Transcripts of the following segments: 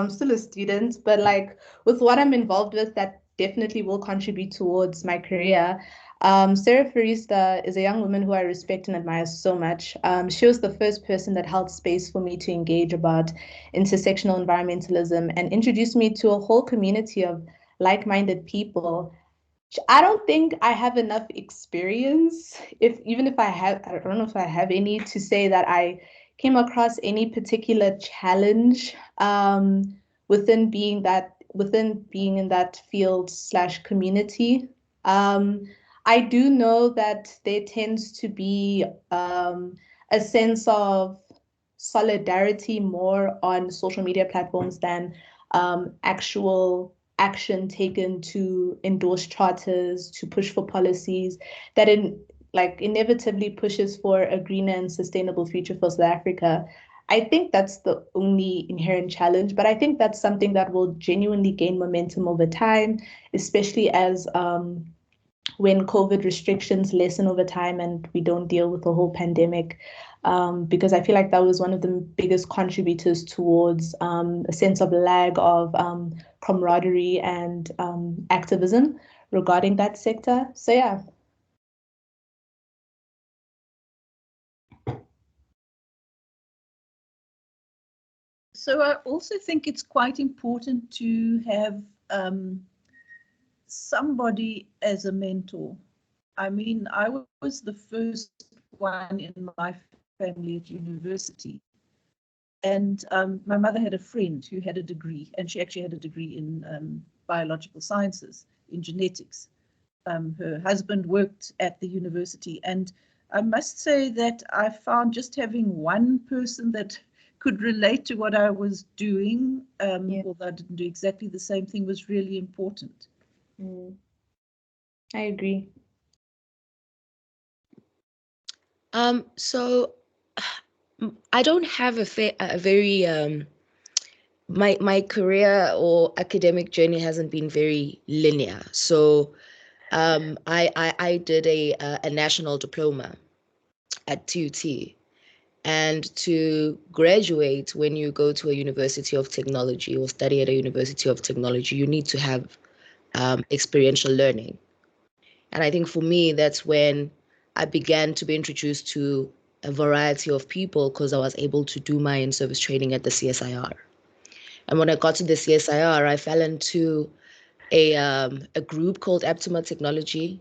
I'm still a student, but like with what I'm involved with, that definitely will contribute towards my career. Sarah Farista is a young woman who I respect and admire so much. She was the first person that held space for me to engage about intersectional environmentalism and introduced me to a whole community of like-minded people. I don't think I have enough experience, if even if I have, I don't know if I have any, to say that I came across any particular challenge within being in that field slash community. Um, I do know that there tends to be a sense of solidarity more on social media platforms than actual action taken to endorse charters, to push for policies that inevitably pushes for a greener and sustainable future for South Africa. I think that's the only inherent challenge, but I think that's something that will genuinely gain momentum over time, especially as when COVID restrictions lessen over time and we don't deal with the whole pandemic. Because I feel like that was one of the biggest contributors towards a sense of lag of camaraderie and activism regarding that sector. So yeah. So I also think it's quite important to have somebody as a mentor. I mean, I was the first one in my family at university. And my mother had a friend who had a degree, and she actually had a degree in biological sciences, in genetics. Her husband worked at the university, and I must say that I found just having one person that could relate to what I was doing, although I didn't do exactly the same thing, was really important. I agree. So I don't have a very my career or academic journey hasn't been very linear. So I did a national diploma at TUT. And to graduate, when you go to a university of technology or study at a university of technology, you need to have experiential learning. And I think for me, that's when I began to be introduced to a variety of people because I was able to do my in-service training at the CSIR. And when I got to the CSIR, I fell into a group called Aptima Technology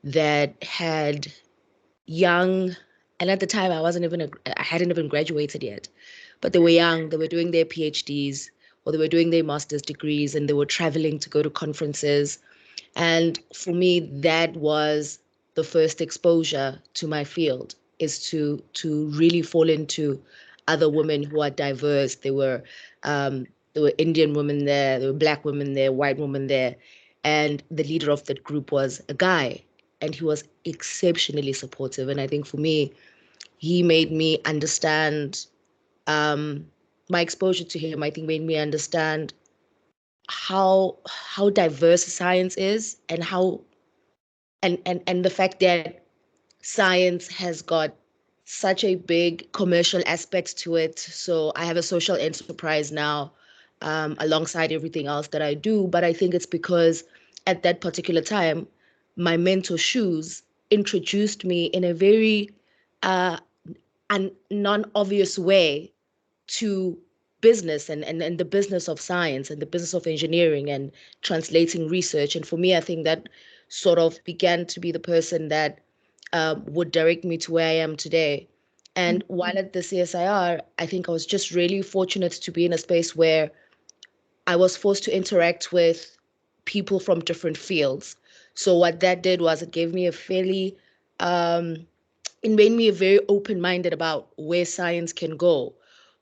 that had young, and at the time I hadn't even graduated yet, but they were young, they were doing their PhDs or they were doing their master's degrees and they were traveling to go to conferences. And for me, that was the first exposure to my field, is to really fall into other women who are diverse. There were Indian women there were Black women there, white women there, and the leader of that group was a guy, and he was exceptionally supportive. And I think for me, he made me understand my exposure to him. I think made me understand how diverse science is and how and the fact that science has got such a big commercial aspect to it. So I have a social enterprise now, alongside everything else that I do. But I think it's because at that particular time, my mentor shoes introduced me in a very non-obvious way to business and the business of science and the business of engineering and translating research. And for me, I think that sort of began to be the person that would direct me to where I am today. And while at the CSIR, I think I was just really fortunate to be in a space where I was forced to interact with people from different fields. So what that did was it gave me a fairly it made me very open-minded about where science can go.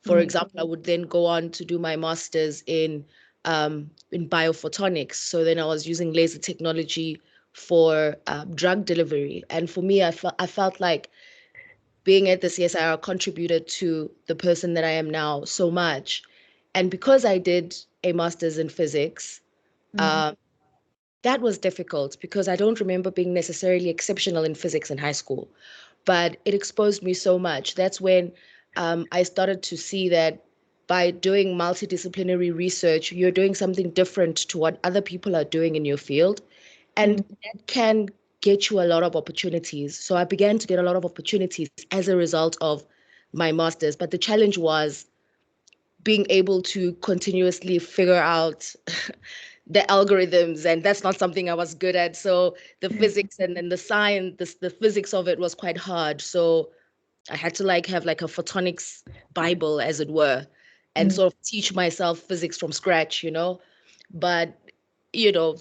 For example, I would then go on to do my master's in biophotonics. So then I was using laser technology for drug delivery. And for me, I felt like being at the CSIR contributed to the person that I am now so much. And because I did a master's in physics, that was difficult because I don't remember being necessarily exceptional in physics in high school, but it exposed me so much. That's when I started to see that by doing multidisciplinary research, you're doing something different to what other people are doing in your field. And that can get you a lot of opportunities. So I began to get a lot of opportunities as a result of my master's. But the challenge was being able to continuously figure out the algorithms, and that's not something I was good at. So the physics and the science, the physics of it was quite hard. So I had to like have like a photonics Bible, as it were, and sort of teach myself physics from scratch, you know. But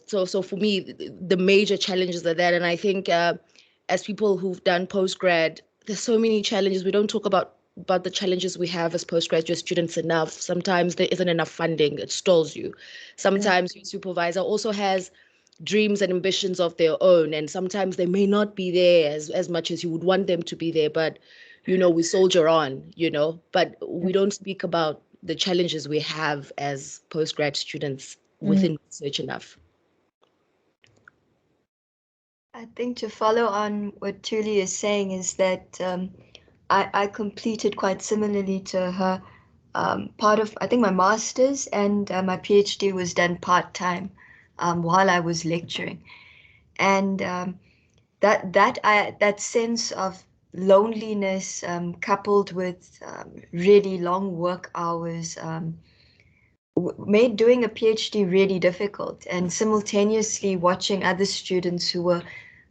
so for me, the major challenges are that, and I think as people who've done postgrad, there's so many challenges. We don't talk about the challenges we have as postgraduate students enough. Sometimes there isn't enough funding; it stalls you. Sometimes your supervisor also has dreams and ambitions of their own, and sometimes they may not be there as much as you would want them to be there, but we soldier on, but we don't speak about the challenges we have as postgrad students within research enough. I think to follow on what Thulile is saying is that I completed quite similarly to her part of, I think, my master's, and my PhD was done part-time while I was lecturing. And that sense of loneliness coupled with really long work hours made doing a PhD really difficult, and simultaneously watching other students who were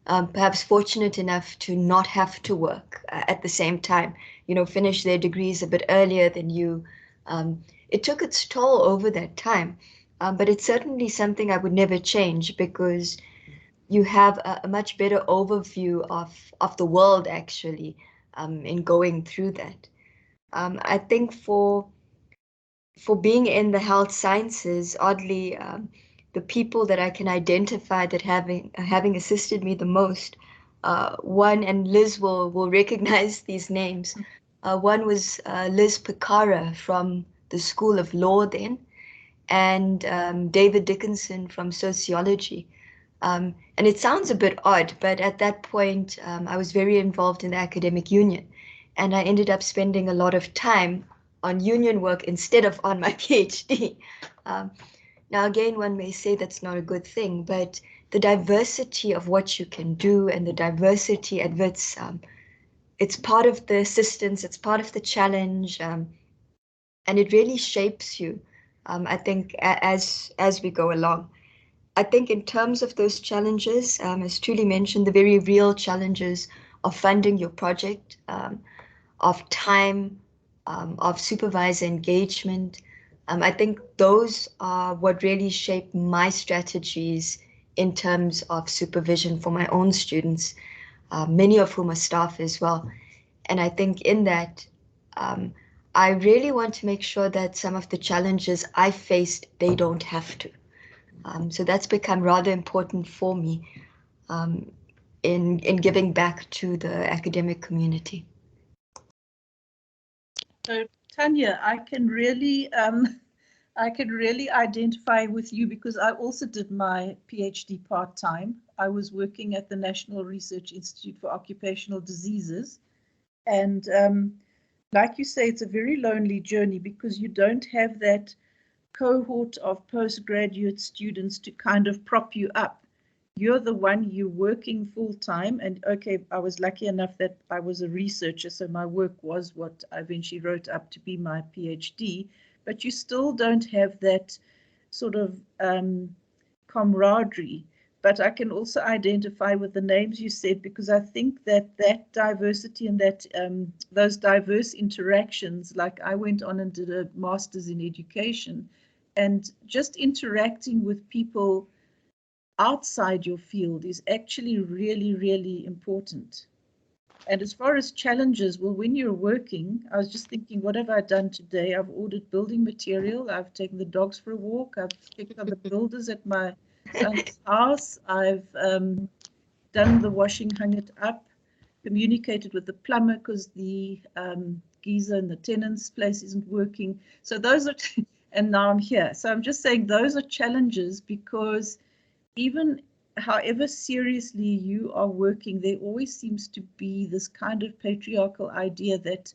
perhaps fortunate enough to not have to work at the same time, finish their degrees a bit earlier than you. It took its toll over that time, but it's certainly something I would never change, because you have a much better overview of the world, actually, in going through that. I think for being in the health sciences, oddly, the people that I can identify that having assisted me the most, one, and Liz will recognize these names. One was Liz Picara from the School of Law then, and David Dickinson from sociology. And it sounds a bit odd, but at that point, I was very involved in the academic union, and I ended up spending a lot of time on union work instead of on my PhD. Now, again, one may say that's not a good thing, but the diversity of what you can do and the diversity at WITS, it's part of the assistance, it's part of the challenge, and it really shapes you, I think, as we go along. I think in terms of those challenges, as Thulile mentioned, the very real challenges of funding your project, of time, of supervisor engagement, I think those are what really shape my strategies in terms of supervision for my own students, many of whom are staff as well. And I think in that, I really want to make sure that some of the challenges I faced, they don't have to. So that's become rather important for me in giving back to the academic community. So Tanya, I can really identify with you, because I also did my PhD part-time. I was working at the National Research Institute for Occupational Diseases, and like you say, it's a very lonely journey, because you don't have that cohort of postgraduate students to kind of prop you up. You're the one, you're working full time, and okay, I was lucky enough that I was a researcher, so my work was what I eventually wrote up to be my PhD, but you still don't have that sort of camaraderie. But I can also identify with the names you said, because I think that diversity and that those diverse interactions, like I went on and did a master's in education, and just interacting with people outside your field is actually really, really important. And as far as challenges, well, when you're working, I was just thinking, what have I done today? I've ordered building material. I've taken the dogs for a walk. I've checked on the builders at my son's house. I've done the washing, hung it up, communicated with the plumber because the geyser in the tenant's place isn't working. So those are, and now I'm here. So I'm just saying those are challenges, because even however seriously you are working, there always seems to be this kind of patriarchal idea that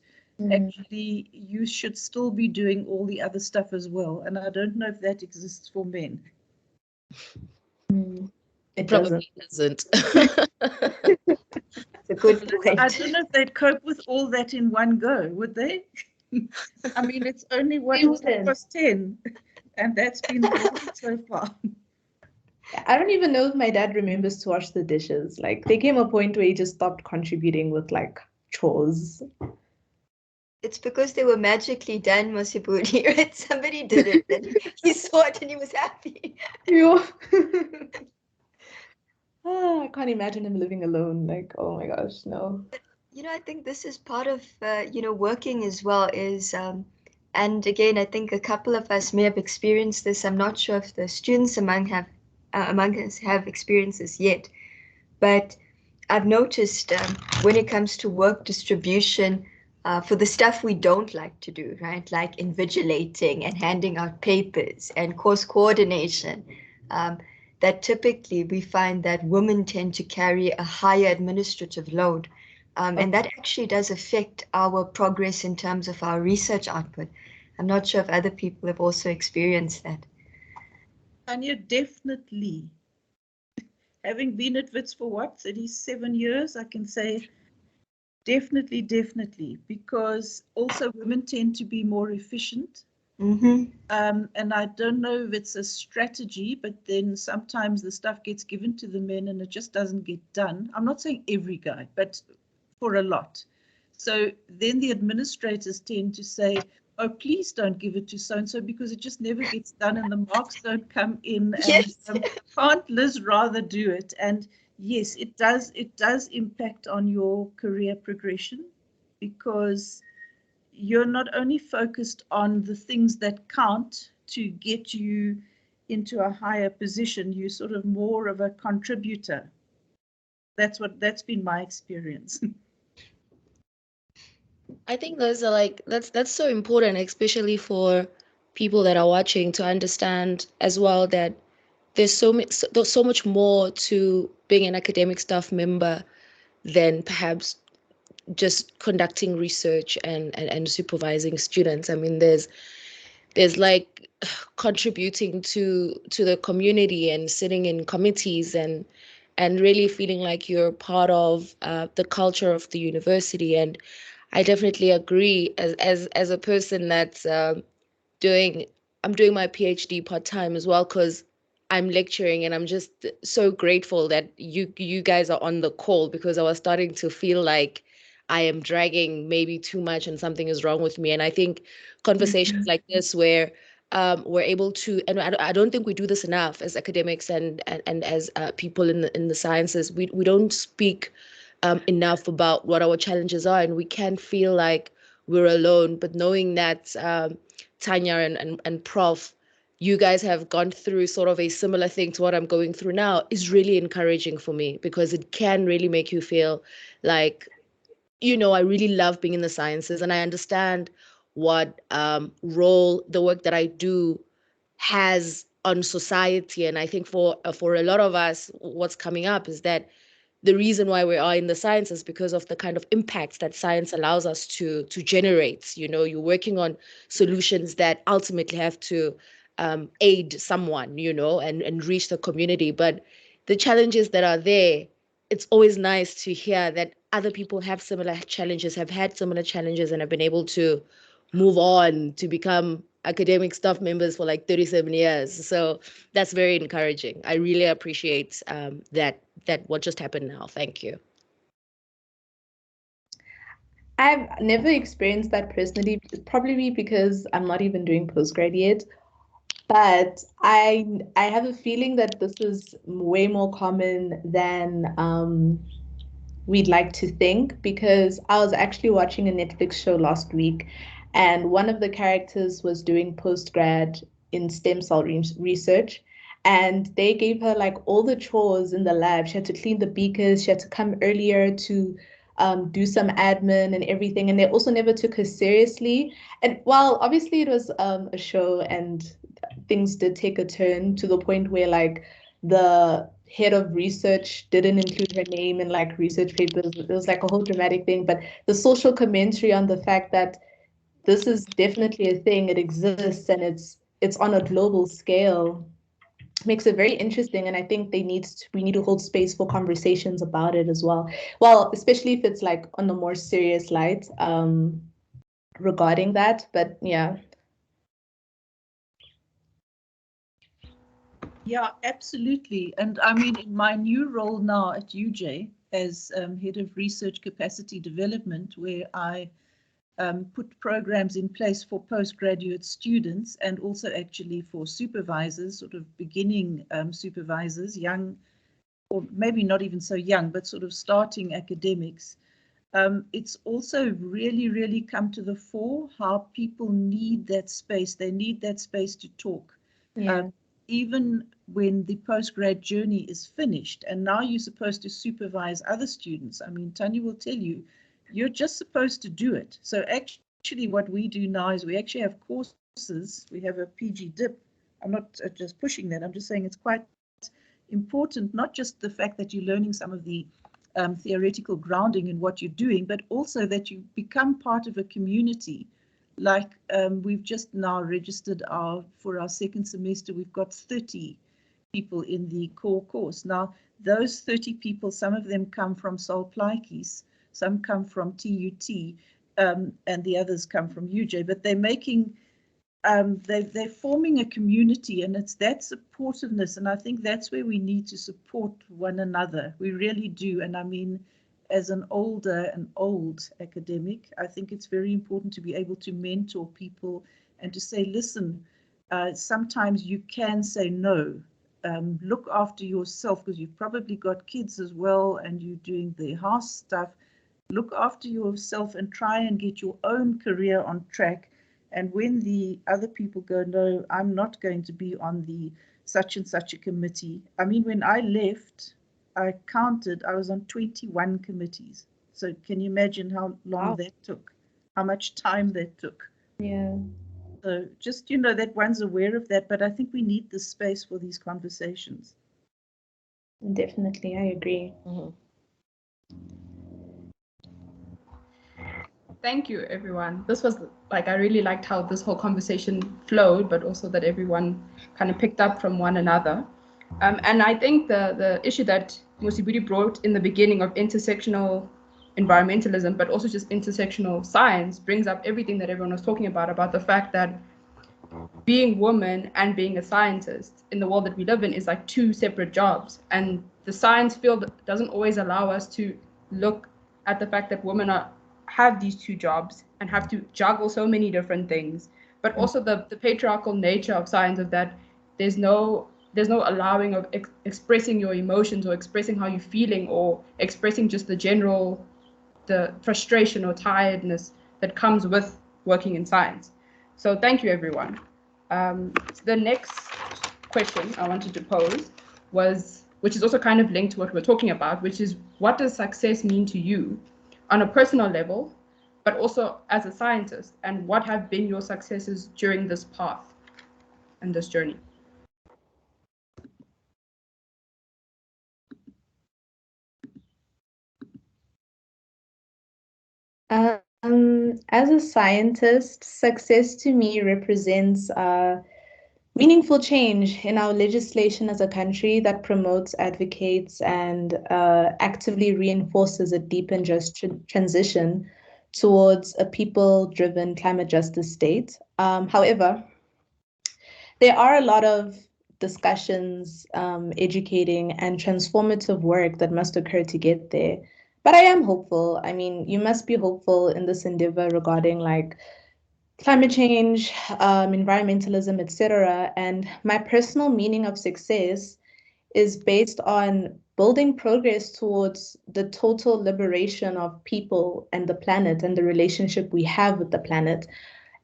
actually you should still be doing all the other stuff as well. And I don't know if that exists for men. It Probably doesn't. It's a good point. I don't know if they'd cope with all that in one go, would they? I mean, it's only what was 10, and that's been so far. I don't even know if my dad remembers to wash the dishes. Like, there came a point where he just stopped contributing with like chores. It's because they were magically done, Mosibudi, right? Somebody did it, and he saw it and he was happy. Yeah. I can't imagine him living alone. Like, oh my gosh, no. You know, I think this is part of, working as well is, and again, I think a couple of us may have experienced this. I'm not sure if the students among us have experienced this yet, but I've noticed when it comes to work distribution, for the stuff we don't like to do, right? Like invigilating and handing out papers and course coordination, that typically we find that women tend to carry a higher administrative load. And that actually does affect our progress in terms of our research output. I'm not sure if other people have also experienced that. Tanya, definitely. Having been at WITS for what, 37 years, I can say definitely, because also women tend to be more efficient. And I don't know if it's a strategy, but then sometimes the stuff gets given to the men and it just doesn't get done. I'm not saying every guy, but for a lot. So then the administrators tend to say, oh, please don't give it to so-and-so because it just never gets done and the marks don't come in. Yes. And can't Liz rather do it? And yes, it does impact on your career progression because you're not only focused on the things that count to get you into a higher position, you're sort of more of a contributor. That's been my experience. I think those are that's so important, especially for people that are watching to understand as well that there's so much more to being an academic staff member than perhaps just conducting research and supervising students. I mean, there's like contributing to the community and sitting in committees and really feeling like you're part of the culture of the university. And I definitely agree as a person that's I'm doing my PhD part-time as well because I'm lecturing and I'm just so grateful that you guys are on the call because I was starting to feel like I am dragging maybe too much and something is wrong with me. And I think conversations like this where we're able to, and I don't think we do this enough as academics and as people in the sciences, we don't speak enough about what our challenges are, and we can feel like we're alone. But knowing that Tanya and Prof, you guys have gone through sort of a similar thing to what I'm going through now is really encouraging for me because it can really make you feel like, I really love being in the sciences and I understand what role the work that I do has on society. And I think for a lot of us, what's coming up is that the reason why we are in the science is because of the kind of impacts that science allows us to generate. You're working on solutions that ultimately have to aid someone, and reach the community. But the challenges that are there, it's always nice to hear that other people have similar challenges, have had similar challenges, and have been able to move on to become academic staff members for like 37 years. So that's very encouraging. I really appreciate that what just happened now. Thank you. I've never experienced that personally, probably because I'm not even doing postgrad yet. But I have a feeling that this is way more common than we'd like to think, because I was actually watching a Netflix show last week, and one of the characters was doing postgrad in stem cell research, and they gave her like all the chores in the lab. She had to clean the beakers, she had to come earlier to do some admin and everything, and they also never took her seriously. And while obviously it was a show and things did take a turn to the point where like the head of research didn't include her name in like research papers. It was like a whole dramatic thing. But the social commentary on the fact that this is definitely a thing, it exists, and it's on a global scale makes it very interesting. And I think we need to hold space for conversations about it as well. Well, especially if it's like on a more serious light regarding that. But yeah. Yeah, absolutely. And I mean, in my new role now at UJ as head of research capacity development, where I put programs in place for postgraduate students and also actually for supervisors, sort of beginning supervisors, young, or maybe not even so young, but sort of starting academics. It's also really, really come to the fore how people need that space. They need that space to talk. Yeah. Even when the postgrad journey is finished and now you're supposed to supervise other students. I mean, Tanya will tell you, you're just supposed to do it. So actually what we do now is we actually have courses. We have a PG dip. I'm not just pushing that. I'm just saying it's quite important, not just the fact that you're learning some of the theoretical grounding in what you're doing, but also that you become part of a community. Like we've just now registered for our second semester, we've got 30 people in the core course. Now, those 30 people, some of them come from Sol Plaatjies, some come from TUT, and the others come from UJ, but they're making, they're forming a community, and it's that supportiveness, and I think that's where we need to support one another. We really do, and I mean, as an old academic, I think it's very important to be able to mentor people and to say, listen, sometimes you can say no. Look after yourself, because you've probably got kids as well and you're doing the house stuff. Look after yourself and try and get your own career on track. And when the other people go, no, I'm not going to be on the such and such a committee. I mean, when I left, I counted, I was on 21 committees. So can you imagine how long that took, how much time that took? Yeah. So just, you know, that one's aware of that, but I think we need the space for these conversations. Definitely, I agree. Mhm. Thank you, everyone. This was like, I really liked how this whole conversation flowed, but also that everyone kind of picked up from one another. And I think the issue that Mosibudi brought in the beginning of intersectional environmentalism, but also just intersectional science, brings up everything that everyone was talking about the fact that being woman and being a scientist in the world that we live in is like two separate jobs. And the science field doesn't always allow us to look at the fact that women have these two jobs and have to juggle so many different things. But also the patriarchal nature of science is that there's no allowing of expressing your emotions or expressing how you're feeling or expressing just the frustration or tiredness that comes with working in science. So thank you, everyone. The next question I wanted to pose was, which is also kind of linked to what we're talking about, which is, what does success mean to you on a personal level, but also as a scientist? And what have been your successes during this path and this journey? As a scientist, success to me represents meaningful change in our legislation as a country that promotes, advocates, and actively reinforces a deep and just transition towards a people-driven climate justice state. However, there are a lot of discussions, educating, and transformative work that must occur to get there. But I am hopeful. I mean, you must be hopeful in this endeavor regarding like climate change, environmentalism, etc. And my personal meaning of success is based on building progress towards the total liberation of people and the planet and the relationship we have with the planet,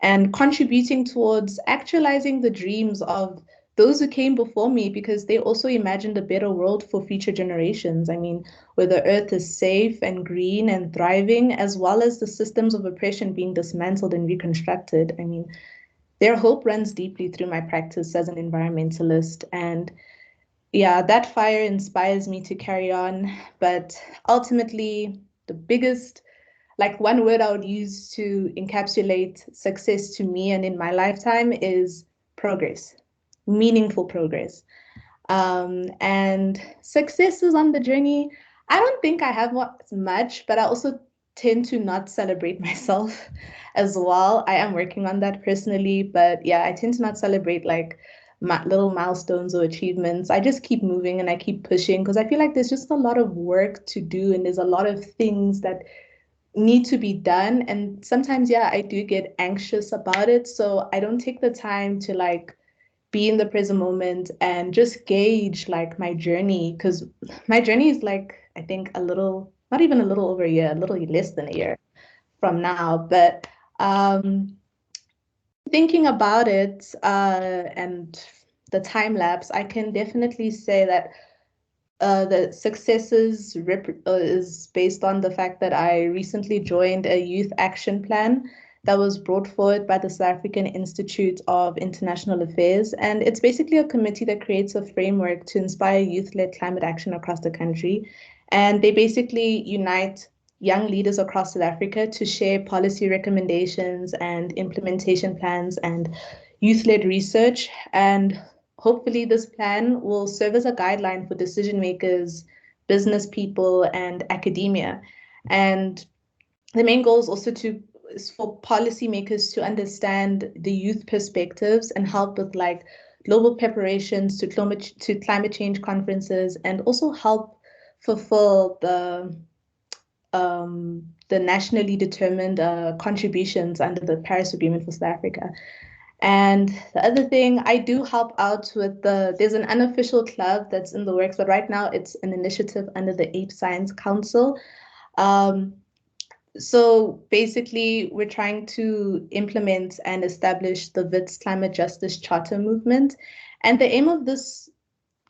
and contributing towards actualizing the dreams of those who came before me, because they also imagined a better world for future generations. I mean, where the earth is safe and green and thriving, as well as the systems of oppression being dismantled and reconstructed. I mean, their hope runs deeply through my practice as an environmentalist. And yeah, that fire inspires me to carry on. But ultimately, the biggest, like one word I would use to encapsulate success to me and in my lifetime is progress, meaningful progress. And success is on the journey. I don't think I have much, but I also tend to not celebrate myself as well. I am working on that personally, but yeah, I tend to not celebrate like little milestones or achievements. I just keep moving and I keep pushing because I feel like there's just a lot of work to do and there's a lot of things that need to be done. And sometimes, yeah, I do get anxious about it. So I don't take the time to like be in the present moment and just gauge like my journey, because my journey is like, I think a little, not even a little over a year, a little less than a year from now. But thinking about it and the time lapse, I can definitely say that the successes is based on the fact that I recently joined a youth action plan that was brought forward by the South African Institute of International Affairs. And it's basically a committee that creates a framework to inspire youth-led climate action across the country. And they basically unite young leaders across South Africa to share policy recommendations and implementation plans and youth-led research. And hopefully this plan will serve as a guideline for decision makers, business people, and academia. And the main goal is also is for policymakers to understand the youth perspectives and help with like global preparations to climate change conferences, and also help fulfill the nationally determined contributions under the Paris Agreement for South Africa. And the other thing, I do help out with there's an unofficial club that's in the works, but right now it's an initiative under the Ape Science Council. So basically, we're trying to implement and establish the WITS Climate Justice Charter movement. And the aim of this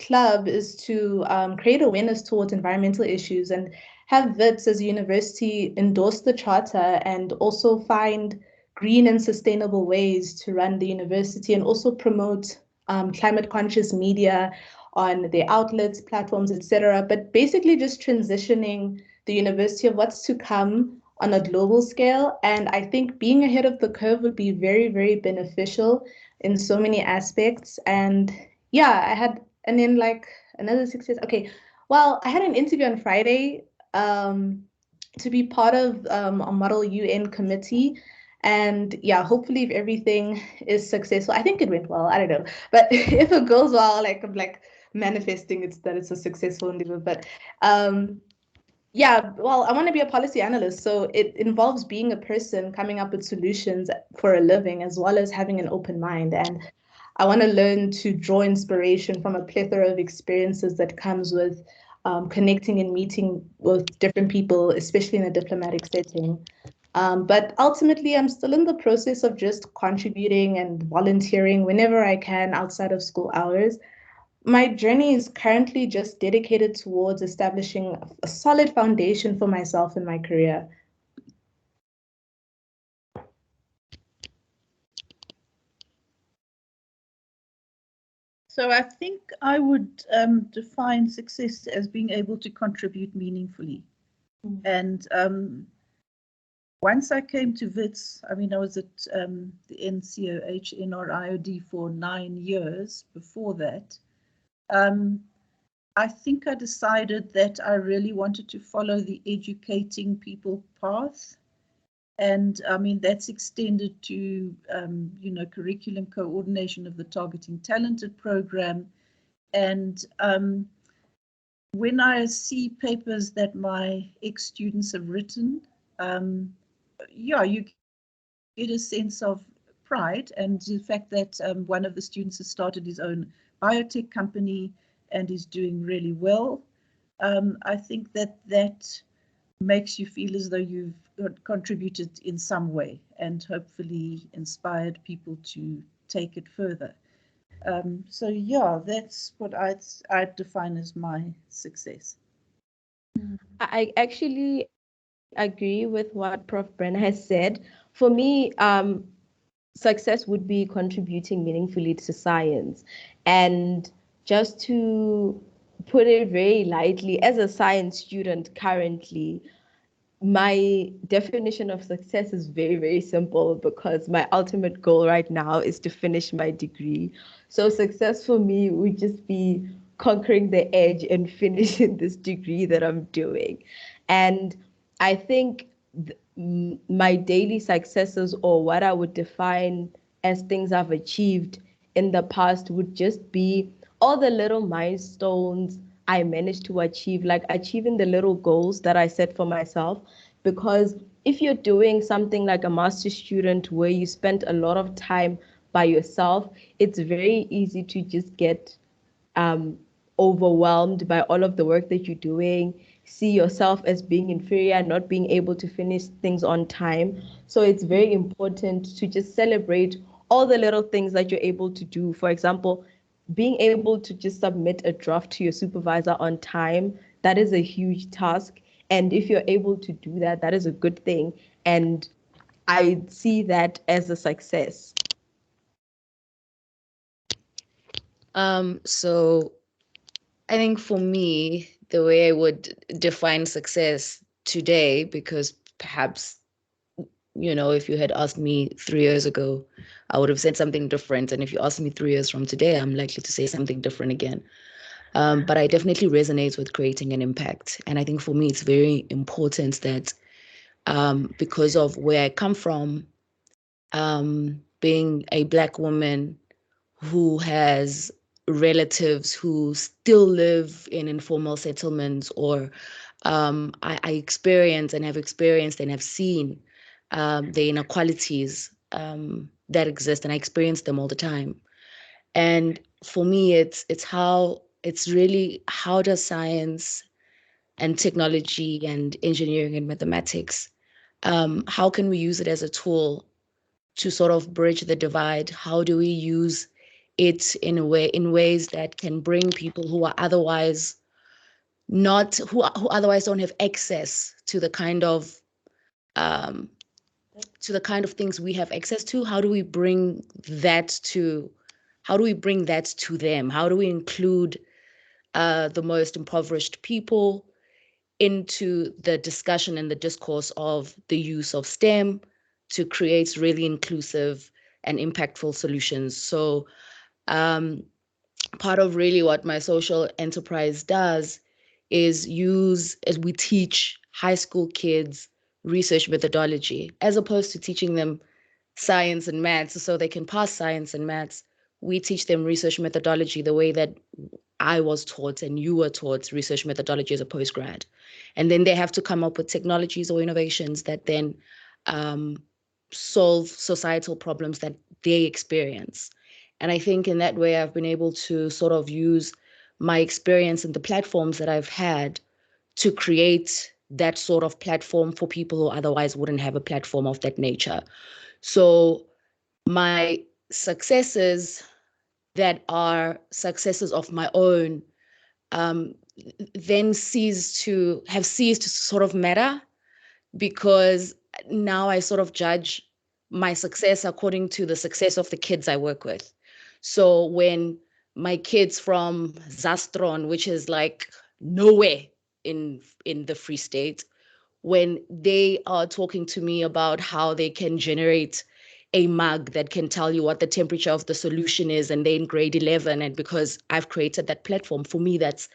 club is to create awareness towards environmental issues and have WITS as a university endorse the charter and also find green and sustainable ways to run the university, and also promote climate conscious media on their outlets, platforms, etc. But basically just transitioning the university of what's to come on a global scale. And I think being ahead of the curve would be very, very beneficial in so many aspects. And yeah, and then like another success. Okay, well, I had an interview on Friday to be part of a Model UN committee. And yeah, hopefully if everything is successful, I think it went well, I don't know. But if it goes well, like I'm like manifesting that it's a successful endeavor. But yeah, well, I want to be a policy analyst. So it involves being a person coming up with solutions for a living, as well as having an open mind. And I want to learn to draw inspiration from a plethora of experiences that comes with connecting and meeting with different people, especially in a diplomatic setting. But ultimately, I'm still in the process of just contributing and volunteering whenever I can outside of school hours. My journey is currently just dedicated towards establishing a solid foundation for myself in my career. So I think I would define success as being able to contribute meaningfully. And once I came to WITS, I mean, I was at the NCOH, NRIOD for 9 years before that. I think I decided that I really wanted to follow the educating people path. And I mean, that's extended to, you know, curriculum coordination of the Targeting Talented program. And when I see papers that my ex-students have written, yeah, you get a sense of pride, and the fact that one of the students has started his own biotech company and is doing really well. I think that makes you feel as though you've contributed in some way and hopefully inspired people to take it further. So yeah, that's what I'd define as my success. I actually agree with what Prof. Brenner has said. For me, success would be contributing meaningfully to science. And just to put it very lightly, as a science student currently, my definition of success is very, very simple because my ultimate goal right now is to finish my degree. So success for me would just be conquering the edge and finishing this degree that I'm doing. And I think my daily successes, or what I would define as things I've achieved in the past, would just be all the little milestones I managed to achieve, like achieving the little goals that I set for myself. Because if you're doing something like a master's student where you spend a lot of time by yourself, it's very easy to just get overwhelmed by all of the work that you're doing, see yourself as being inferior, not being able to finish things on time. So it's very important to just celebrate all the little things that you're able to do. For example, being able to just submit a draft to your supervisor on time, that is a huge task. And if you're able to do that, that is a good thing. And I see that as a success. So I think for me, the way I would define success today, because perhaps, if you had asked me 3 years ago, I would have said something different. And if you ask me 3 years from today, I'm likely to say something different again. But I definitely resonate with creating an impact. And I think for me, it's very important that because of where I come from, being a Black woman who has relatives who still live in informal settlements, or I experience and have experienced and have seen the inequalities that exist, and I experience them all the time. And for me, it's really how does science and technology and engineering and mathematics, how can we use it as a tool to sort of bridge the divide? How do we use it in ways that can bring people who are otherwise not who otherwise don't have access to the kind of things we have access to? How do we bring that to them? How do we include the most impoverished people into the discussion and the discourse of the use of STEM to create really inclusive and impactful solutions? So part of really what my social enterprise does is we teach high school kids research methodology, as opposed to teaching them science and maths so they can pass science and maths. We teach them research methodology the way that I was taught and you were taught research methodology as a postgrad. And then they have to come up with technologies or innovations that then solve societal problems that they experience. And I think in that way, I've been able to sort of use my experience and the platforms that I've had to create that sort of platform for people who otherwise wouldn't have a platform of that nature. So my successes that are successes of my own then cease to sort of matter, because now I sort of judge my success according to the success of the kids I work with. So when my kids from Zastron, which is like nowhere in the Free State, when they are talking to me about how they can generate a mug that can tell you what the temperature of the solution is, and they're in grade 11, and because I've created that platform, for me, that's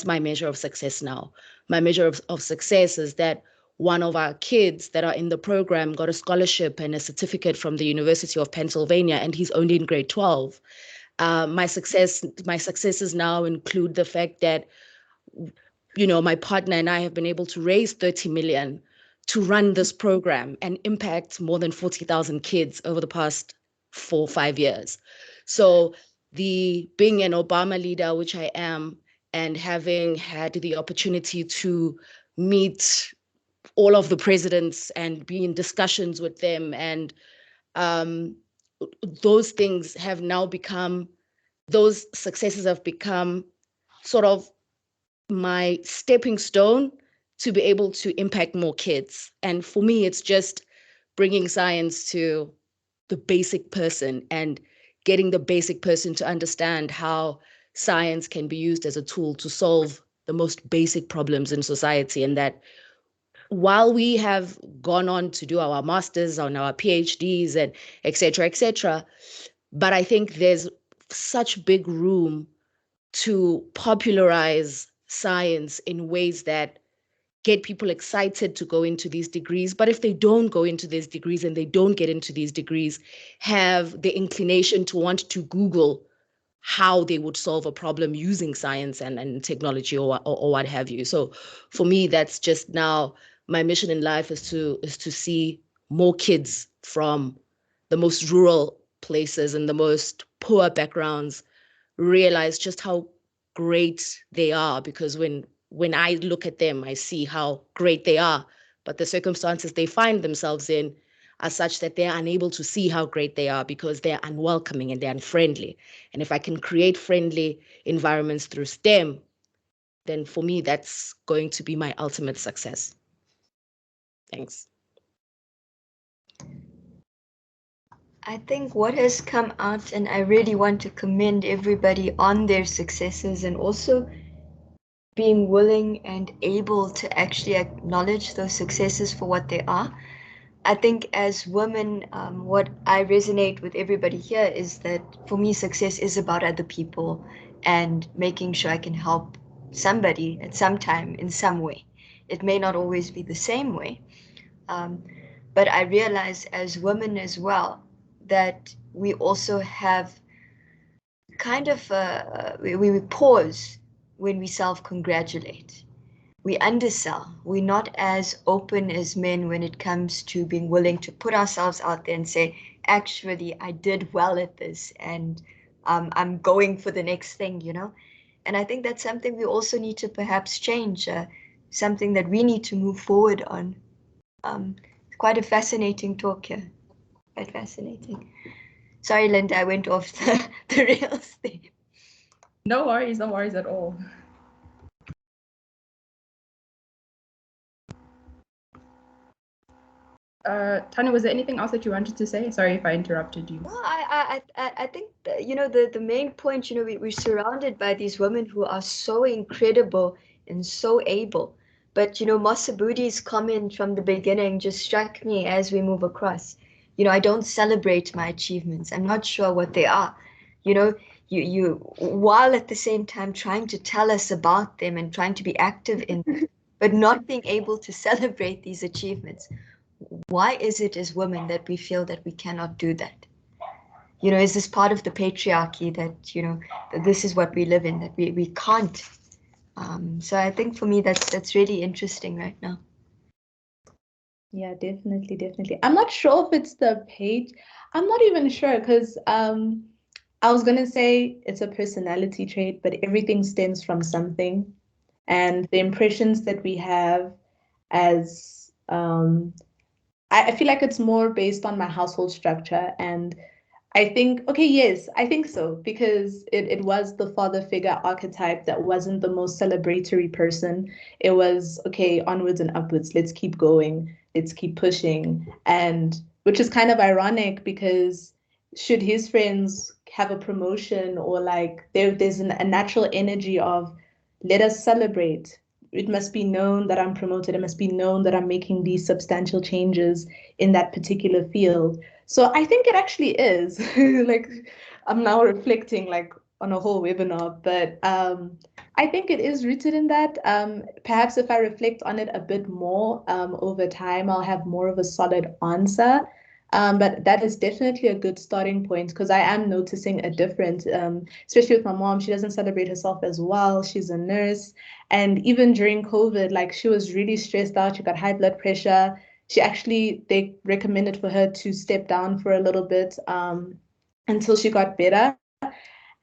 my measure of success now. My measure of success is that one of our kids that are in the program got a scholarship and a certificate from the University of Pennsylvania, and he's only in grade 12. My successes now include the fact that my partner and I have been able to raise 30 million to run this program and impact more than 40,000 kids over the past 4 or 5 years. So being an Obama leader, which I am, and having had the opportunity to meet all of the presidents and be in discussions with them, and those successes have become sort of my stepping stone to be able to impact more kids. And for me, it's just bringing science to the basic person and getting the basic person to understand how science can be used as a tool to solve the most basic problems in society, and that while we have gone on to do our masters on our PhDs and etc., but I think there's such big room to popularize science in ways that get people excited to go into these degrees. But if they don't go into these degrees and they don't get into these degrees, have the inclination to want to Google how they would solve a problem using science and technology or what have you. So for me, that's just now my mission in life is to see more kids from the most rural places and the most poor backgrounds realize just how great they are, because when I look at them, I see how great they are, but the circumstances they find themselves in are such that they're unable to see how great they are because they're unwelcoming and they're unfriendly. And if I can create friendly environments through STEM, then for me, that's going to be my ultimate success. Thanks. I think what has come out, and I really want to commend everybody on their successes and also being willing and able to actually acknowledge those successes for what they are. I think as women, what I resonate with everybody here is that for me, success is about other people and making sure I can help somebody at some time in some way. It may not always be the same way, but I realize as women as well that we also have kind of, we pause when we self-congratulate. We undersell. We're not as open as men when it comes to being willing to put ourselves out there and say, actually, I did well at this and I'm going for the next thing, you know? And I think that's something we also need to perhaps change, something that we need to move forward on. Quite a fascinating talk here. Quite fascinating. Sorry, Linda, I went off the rails there. No worries at all. Tanya, was there anything else that you wanted to say? Sorry if I interrupted you. Well, I think that, you know, the main point, you know, we're surrounded by these women who are so incredible and so able. But, you know, Mosibudi's comment from the beginning just struck me as we move across. You know, I don't celebrate my achievements. I'm not sure what they are. You know, you while at the same time trying to tell us about them and trying to be active in them, but not being able to celebrate these achievements. Why is it as women that we feel that we cannot do that? You know, is this part of the patriarchy that, you know, that this is what we live in, that we can't? So I think for me, that's really interesting right now. Yeah, definitely. I'm not sure if it's the page. I'm not even sure because I was gonna say it's a personality trait, but everything stems from something. And the impressions that we have as I feel like it's more based on my household structure. And I think, okay, yes, I think so, because it was the father figure archetype that wasn't the most celebratory person. It was, okay, onwards and upwards, let's keep going, let's keep pushing. And which is kind of ironic because should his friends have a promotion or like there's a natural energy of let us celebrate. It must be known that I'm promoted. It must be known that I'm making these substantial changes in that particular field. So I think it actually is like I'm now reflecting like on a whole webinar, but I think it is rooted in that. Perhaps if I reflect on it a bit more over time, I'll have more of a solid answer. But that is definitely a good starting point because I am noticing a difference, especially with my mom. She doesn't celebrate herself as well. She's a nurse. And even during COVID, like she was really stressed out. She got high blood pressure. They recommended for her to step down for a little bit until she got better.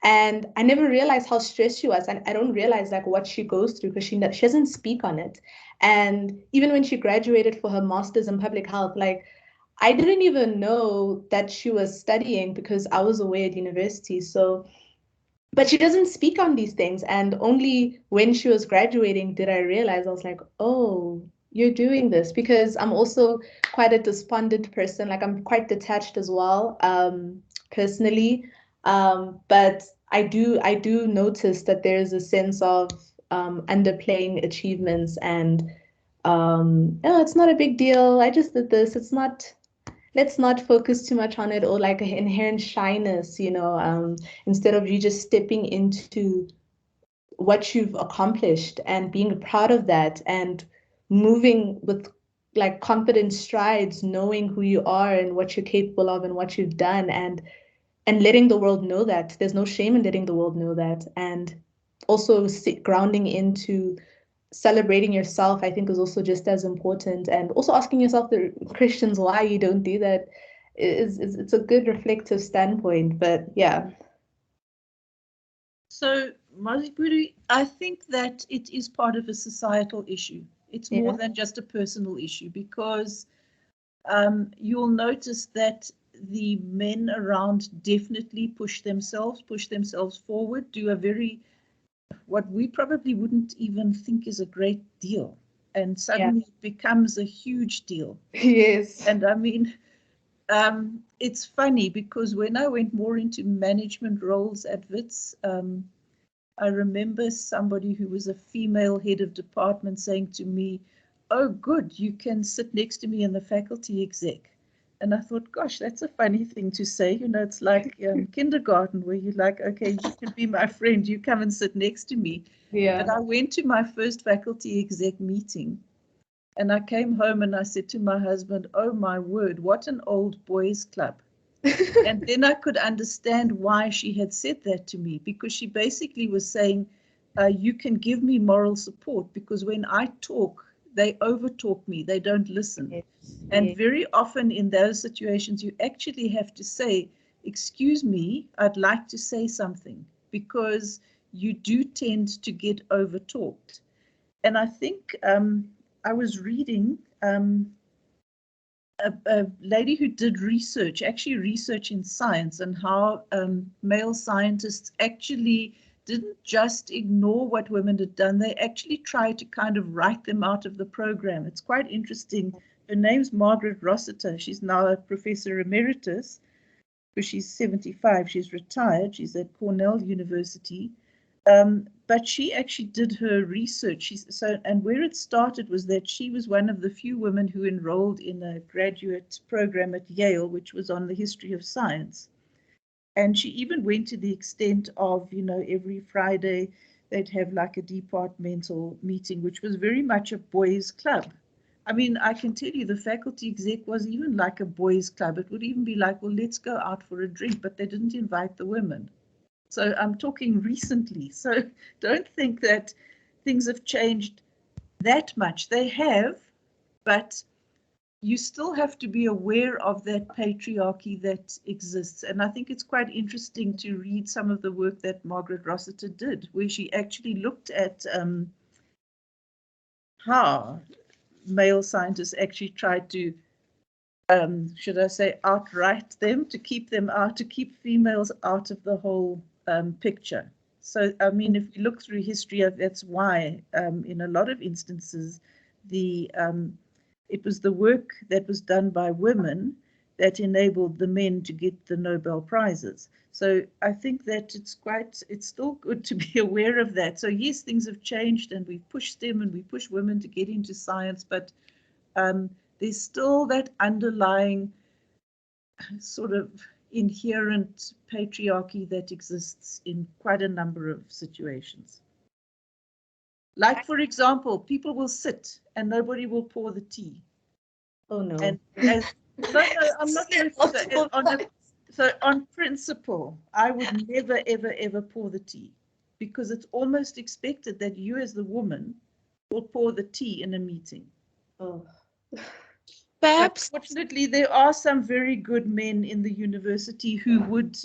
And I never realized how stressed she was. And I don't realize like what she goes through because she doesn't speak on it. And even when she graduated for her master's in public health, like I didn't even know that she was studying because I was away at university. So, but she doesn't speak on these things. And only when she was graduating did I realize, I was like, oh, you're doing this, because I'm also quite a despondent person. Like I'm quite detached as well, personally. But I do notice that there's a sense of underplaying achievements and oh, it's not a big deal. I just did this. It's not, let's not focus too much on it, or like an inherent shyness, instead of you just stepping into what you've accomplished and being proud of that and moving with like confident strides, knowing who you are and what you're capable of and what you've done, and letting the world know that. There's no shame in letting the world know that. And also grounding into celebrating yourself, I think, is also just as important. And also asking yourself, the Christians, why you don't do that is it's a good reflective standpoint. But yeah. So, Mosibudi, I think that it is part of a societal issue. It's more than just a personal issue, because you'll notice that the men around definitely push themselves forward, do a very, what we probably wouldn't even think is a great deal. And suddenly it becomes a huge deal. Yes. And I mean, it's funny because when I went more into management roles at WITS, I remember somebody who was a female head of department saying to me, "Oh, good, you can sit next to me in the faculty exec." And I thought, gosh, that's a funny thing to say. It's like kindergarten, where you're like, okay, you can be my friend, you come and sit next to me. Yeah. But I went to my first faculty exec meeting, and I came home and I said to my husband, "Oh my word, what an old boys club." And then I could understand why she had said that to me, because she basically was saying, you can give me moral support, because when I talk, they overtalk me, they don't listen. Yes. And Yes. very often in those situations, you actually have to say, "Excuse me, I'd like to say something," because you do tend to get overtalked. And I think I was reading a lady who did research in science, and how male scientists actually didn't just ignore what women had done. They actually tried to kind of write them out of the program. It's quite interesting. Her name's Margaret Rossiter. She's now a professor emeritus, because she's 75. She's retired. She's at Cornell University. But she actually did her research. And where it started was that she was one of the few women who enrolled in a graduate program at Yale, which was on the history of science. And she even went to the extent of, every Friday they'd have like a departmental meeting, which was very much a boys' club. I mean, I can tell you the faculty exec was even like a boys' club. It would even be like, well, let's go out for a drink, but they didn't invite the women. So I'm talking recently. So don't think that things have changed that much. They have, but you still have to be aware of that patriarchy that exists. And I think it's quite interesting to read some of the work that Margaret Rossiter did, where she actually looked at how male scientists actually tried to, should I say, outright them, to keep them out, to keep females out of the whole picture. So, I mean, if you look through history, that's why in a lot of instances, it was the work that was done by women that enabled the men to get the Nobel Prizes. So I think that it's still good to be aware of that. So yes, things have changed, and we've pushed them and we push women to get into science, but there's still that underlying sort of inherent patriarchy that exists in quite a number of situations. Like, for example, people will sit and nobody will pour the tea. Oh no. And no, I'm not sure. So on principle, I would never, ever, ever pour the tea, because it's almost expected that you as the woman will pour the tea in a meeting. Oh. Perhaps, fortunately, there are some very good men in the university who would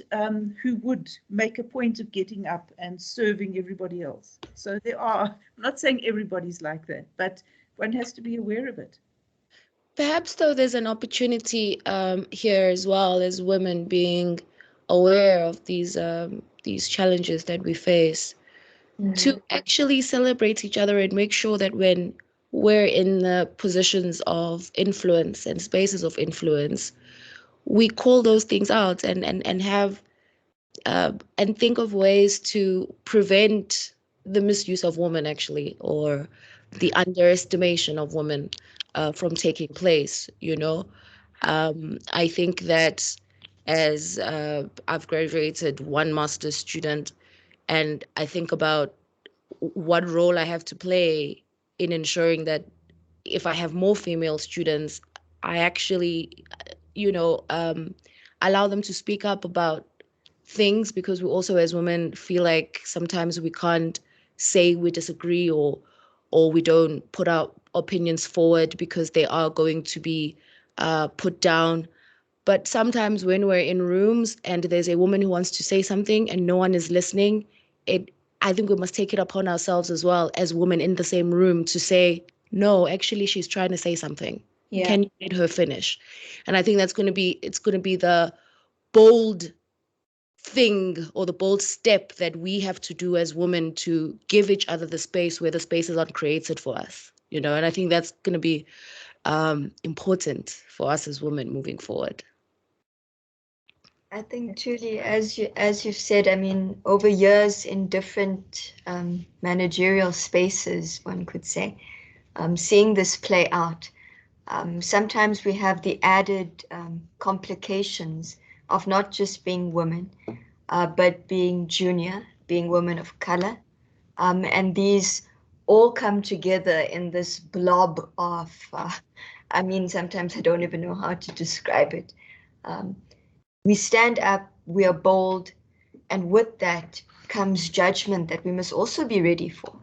make a point of getting up and serving everybody else. So there are. I'm not saying everybody's like that, but one has to be aware of it. perhaps though, there's an opportunity here as well, as women being aware of these challenges that we face, to actually celebrate each other and make sure that when we're in the positions of influence and spaces of influence, we call those things out and have and think of ways to prevent the misuse of women, actually, or the underestimation of women from taking place. I think that as I've graduated one master's student, and I think about what role I have to play in ensuring that if I have more female students, I actually, allow them to speak up about things, because we also as women feel like sometimes we can't say we disagree, or we don't put our opinions forward because they are going to be put down. But sometimes when we're in rooms and there's a woman who wants to say something and no one is listening, I think we must take it upon ourselves as well as women in the same room to say, no, actually, she's trying to say something. Yeah. Can you let her finish? And I think it's going to be the bold thing, or the bold step that we have to do as women, to give each other the space where the spaces aren't created for us, and I think that's going to be important for us as women moving forward. I think truly, as you've said, I mean, over years in different managerial spaces, one could say, seeing this play out, sometimes we have the added complications of not just being women, but being junior, being women of color. And these all come together in this blob of, I mean, sometimes I don't even know how to describe it. We stand up, we are bold, and with that comes judgment that we must also be ready for.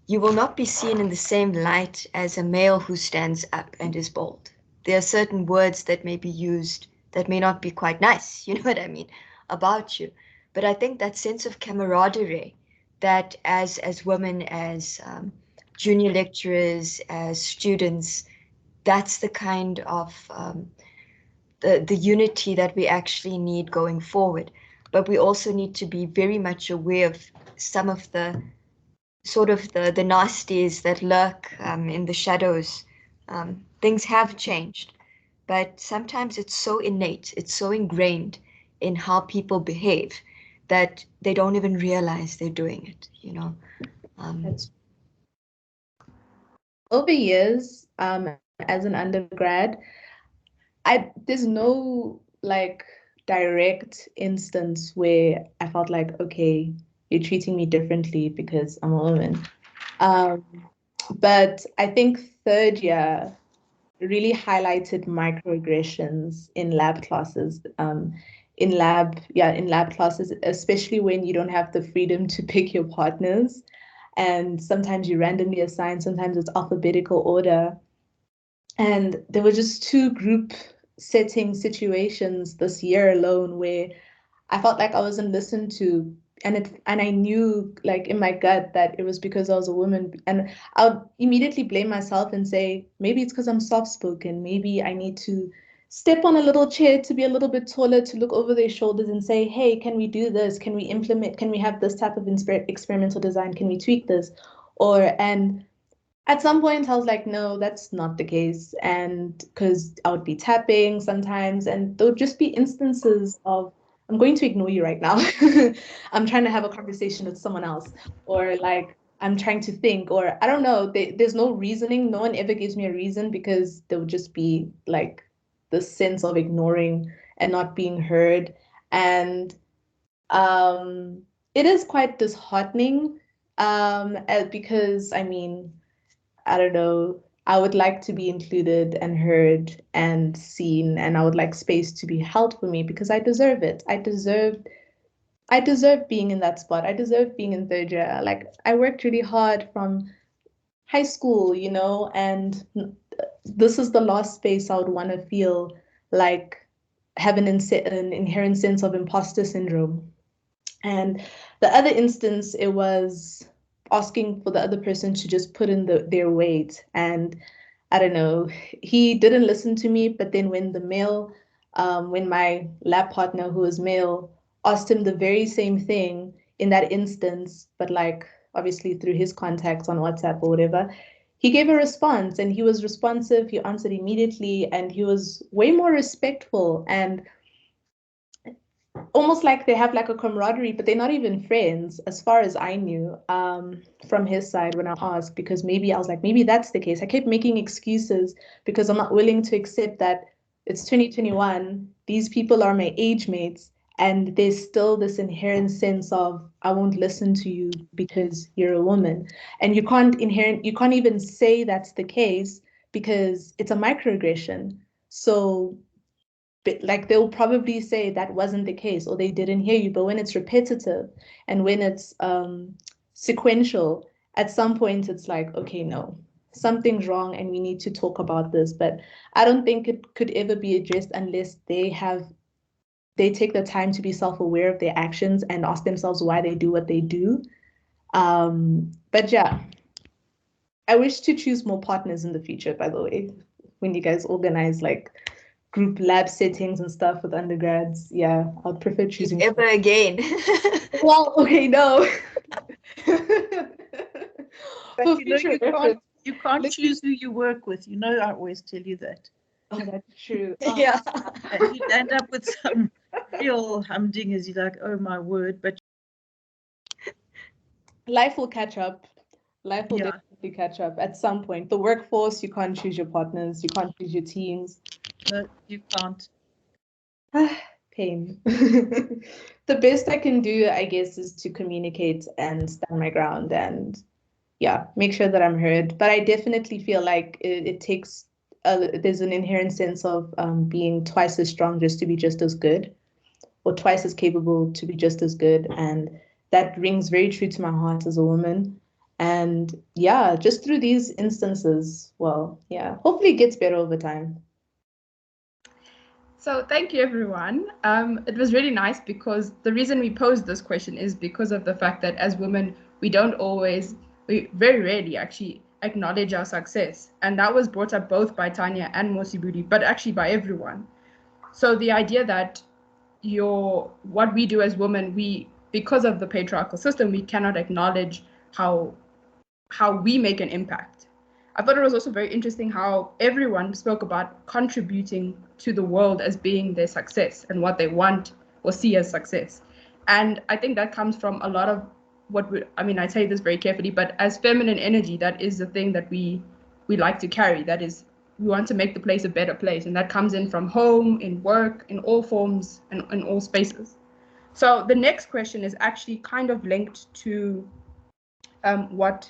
You will not be seen in the same light as a male who stands up and is bold. There are certain words that may be used that may not be quite nice, you know what I mean, about you. But I think that sense of camaraderie that as women, as junior lecturers, as students, that's the kind of the unity that we actually need going forward. But we also need to be very much aware of some of the sort of the nasties that lurk in the shadows. Things have changed, but sometimes it's so innate, it's so ingrained in how people behave that they don't even realize they're doing it, Over years, as an undergrad, there's no like direct instance where I felt like, okay, you're treating me differently because I'm a woman. But I think third year really highlighted microaggressions in lab classes. In lab classes, especially when you don't have the freedom to pick your partners, and sometimes you randomly assign, sometimes it's alphabetical order. And there were just two group setting situations this year alone where I felt like I wasn't listened to, and I knew like in my gut that it was because I was a woman, and I would immediately blame myself and say, maybe it's because I'm soft-spoken, maybe I need to step on a little chair to be a little bit taller, to look over their shoulders and say, hey, can we do this? Can we implement, can we have this type of experimental design? Can we tweak this? And at some point I was like, no, that's not the case. And because I would be tapping sometimes, and there would just be instances of, I'm going to ignore you right now. I'm trying to have a conversation with someone else, or like I'm trying to think, or I don't know. There's no reasoning. No one ever gives me a reason, because there would just be like this sense of ignoring and not being heard. And it is quite disheartening, because I mean, I don't know, I would like to be included and heard and seen, and I would like space to be held for me, because I deserve it. I deserve being in that spot. I deserve being in third year. Like, I worked really hard from high school, and this is the last space I would want to feel like have an inherent sense of imposter syndrome. And the other instance, it was asking for the other person to just put in their weight. And I don't know, he didn't listen to me. But then when my lab partner, who was male, asked him the very same thing in that instance, but like obviously through his contacts on WhatsApp or whatever, he gave a response, and he was responsive. He answered immediately, and he was way more respectful. And almost like they have like a camaraderie, but they're not even friends, as far as I knew, from his side when I asked, because maybe I was like, maybe that's the case. I kept making excuses because I'm not willing to accept that it's 2021, these people are my age mates, and there's still this inherent sense of, I won't listen to you because you're a woman. And you can't even say that's the case because it's a microaggression. So like they'll probably say that wasn't the case or they didn't hear you. But when it's repetitive and when it's sequential, at some point it's like, okay, no, something's wrong and we need to talk about this. But I don't think it could ever be addressed unless they take the time to be self-aware of their actions and ask themselves why they do what they do. But yeah, I wish to choose more partners in the future, by the way, when you guys organize like group lab settings and stuff with undergrads. Yeah, I'd prefer choosing. Ever again. Well, okay, no. But For you know, future you reference. can't choose who you work with. You know, I always tell you that. Oh, that's true. Yeah. And you'd end up with some real humdingers. You're like, oh my word. But Life will catch up. Life will Yeah. definitely catch up at some point. The workforce, you can't choose your partners, you can't choose your teams. no, you can't. Pain. The best I can do, I guess, is to communicate and stand my ground and yeah, make sure that I'm heard. But I definitely feel like it takes there's an inherent sense of being twice as strong just to be just as good, or twice as capable to be just as good. And that rings very true to my heart as a woman. And yeah, just through these instances, well, yeah, hopefully it gets better over time. So thank you, everyone. It was really nice because the reason we posed this question is because of the fact that as women, we very rarely actually acknowledge our success. And that was brought up both by Tanya and Mosibudi, but actually by everyone. So the idea that what we do as women, because of the patriarchal system, we cannot acknowledge how we make an impact. I thought it was also very interesting how everyone spoke about contributing to the world as being their success and what they want or see as success. And I think that comes from a lot of I say this very carefully, but as feminine energy, that is the thing that we like to carry. That is, we want to make the place a better place. And that comes in from home, in work, in all forms, and in all spaces. So the next question is actually kind of linked to what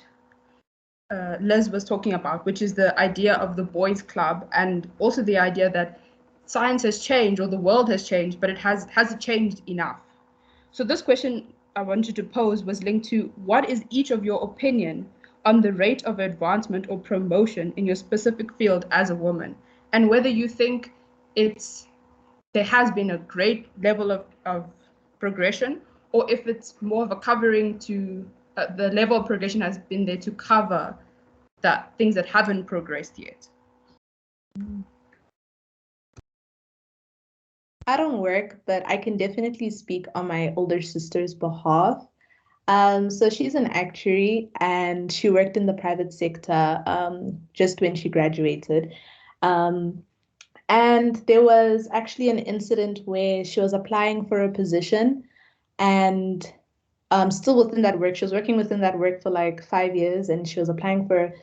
Liz was talking about, which is the idea of the boys' club, and also the idea that science has changed or the world has changed, but has it changed enough? So this question I wanted to pose was linked to what is each of your opinion on the rate of advancement or promotion in your specific field as a woman, and whether you think there has been a great level of progression, or if it's more of a covering to the level of progression has been there to cover that things that haven't progressed yet. I don't work, but I can definitely speak on my older sister's behalf. So she's an actuary and she worked in the private sector just when she graduated. And there was actually an incident where she was applying for a position and still within that work. She was working within that work for like 5 years and she was applying for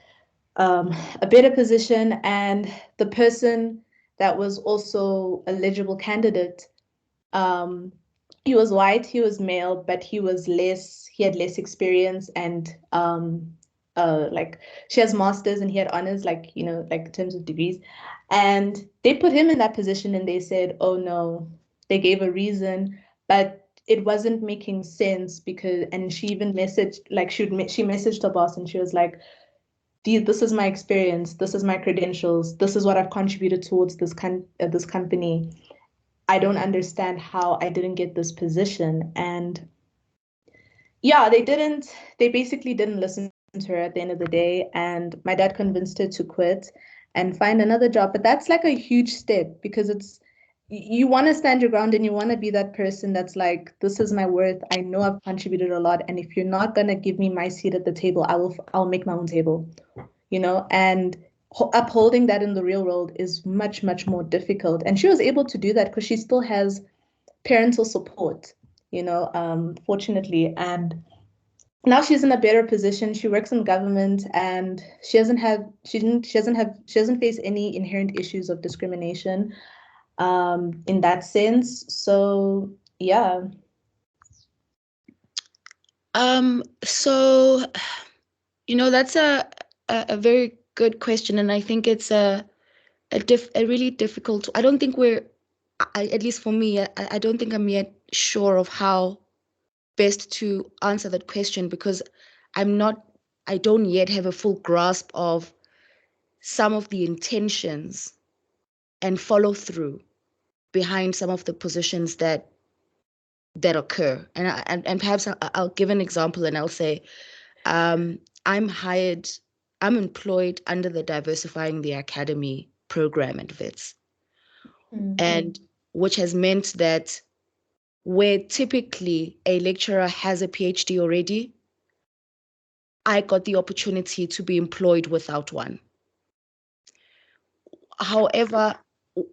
a better position. And the person that was also a eligible candidate, he was white, he was male, but he had less experience and like she has masters and he had honors, like, you know, like in terms of degrees. And they put him in that position and they said, oh no, they gave a reason, but it wasn't making sense because, and she even messaged, like she messaged her boss and she was like, this is my experience, this is my credentials, this is what I've contributed towards this company. I don't understand how I didn't get this position. And yeah, they basically didn't listen to her at the end of the day. And my dad convinced her to quit and find another job. But that's like a huge step because you want to stand your ground and you want to be that person that's like, this is my worth. I know I've contributed a lot. And if you're not going to give me my seat at the table, I'll make my own table, you know, and upholding that in the real world is much, much more difficult. And she was able to do that because she still has parental support, fortunately. And now she's in a better position. She works in government, and she doesn't face any inherent issues of discrimination in that sense. So yeah. So, that's a very good question, and I think it's a really difficult. I don't think at least for me, I don't think I'm yet sure of how best to answer that question, because I don't yet have a full grasp of some of the intentions and follow through behind some of the positions that occur. And perhaps I'll give an example, and I'll say, I'm employed under the Diversifying the Academy program at WITS. And which has meant that where typically a lecturer has a PhD already, I got the opportunity to be employed without one. However,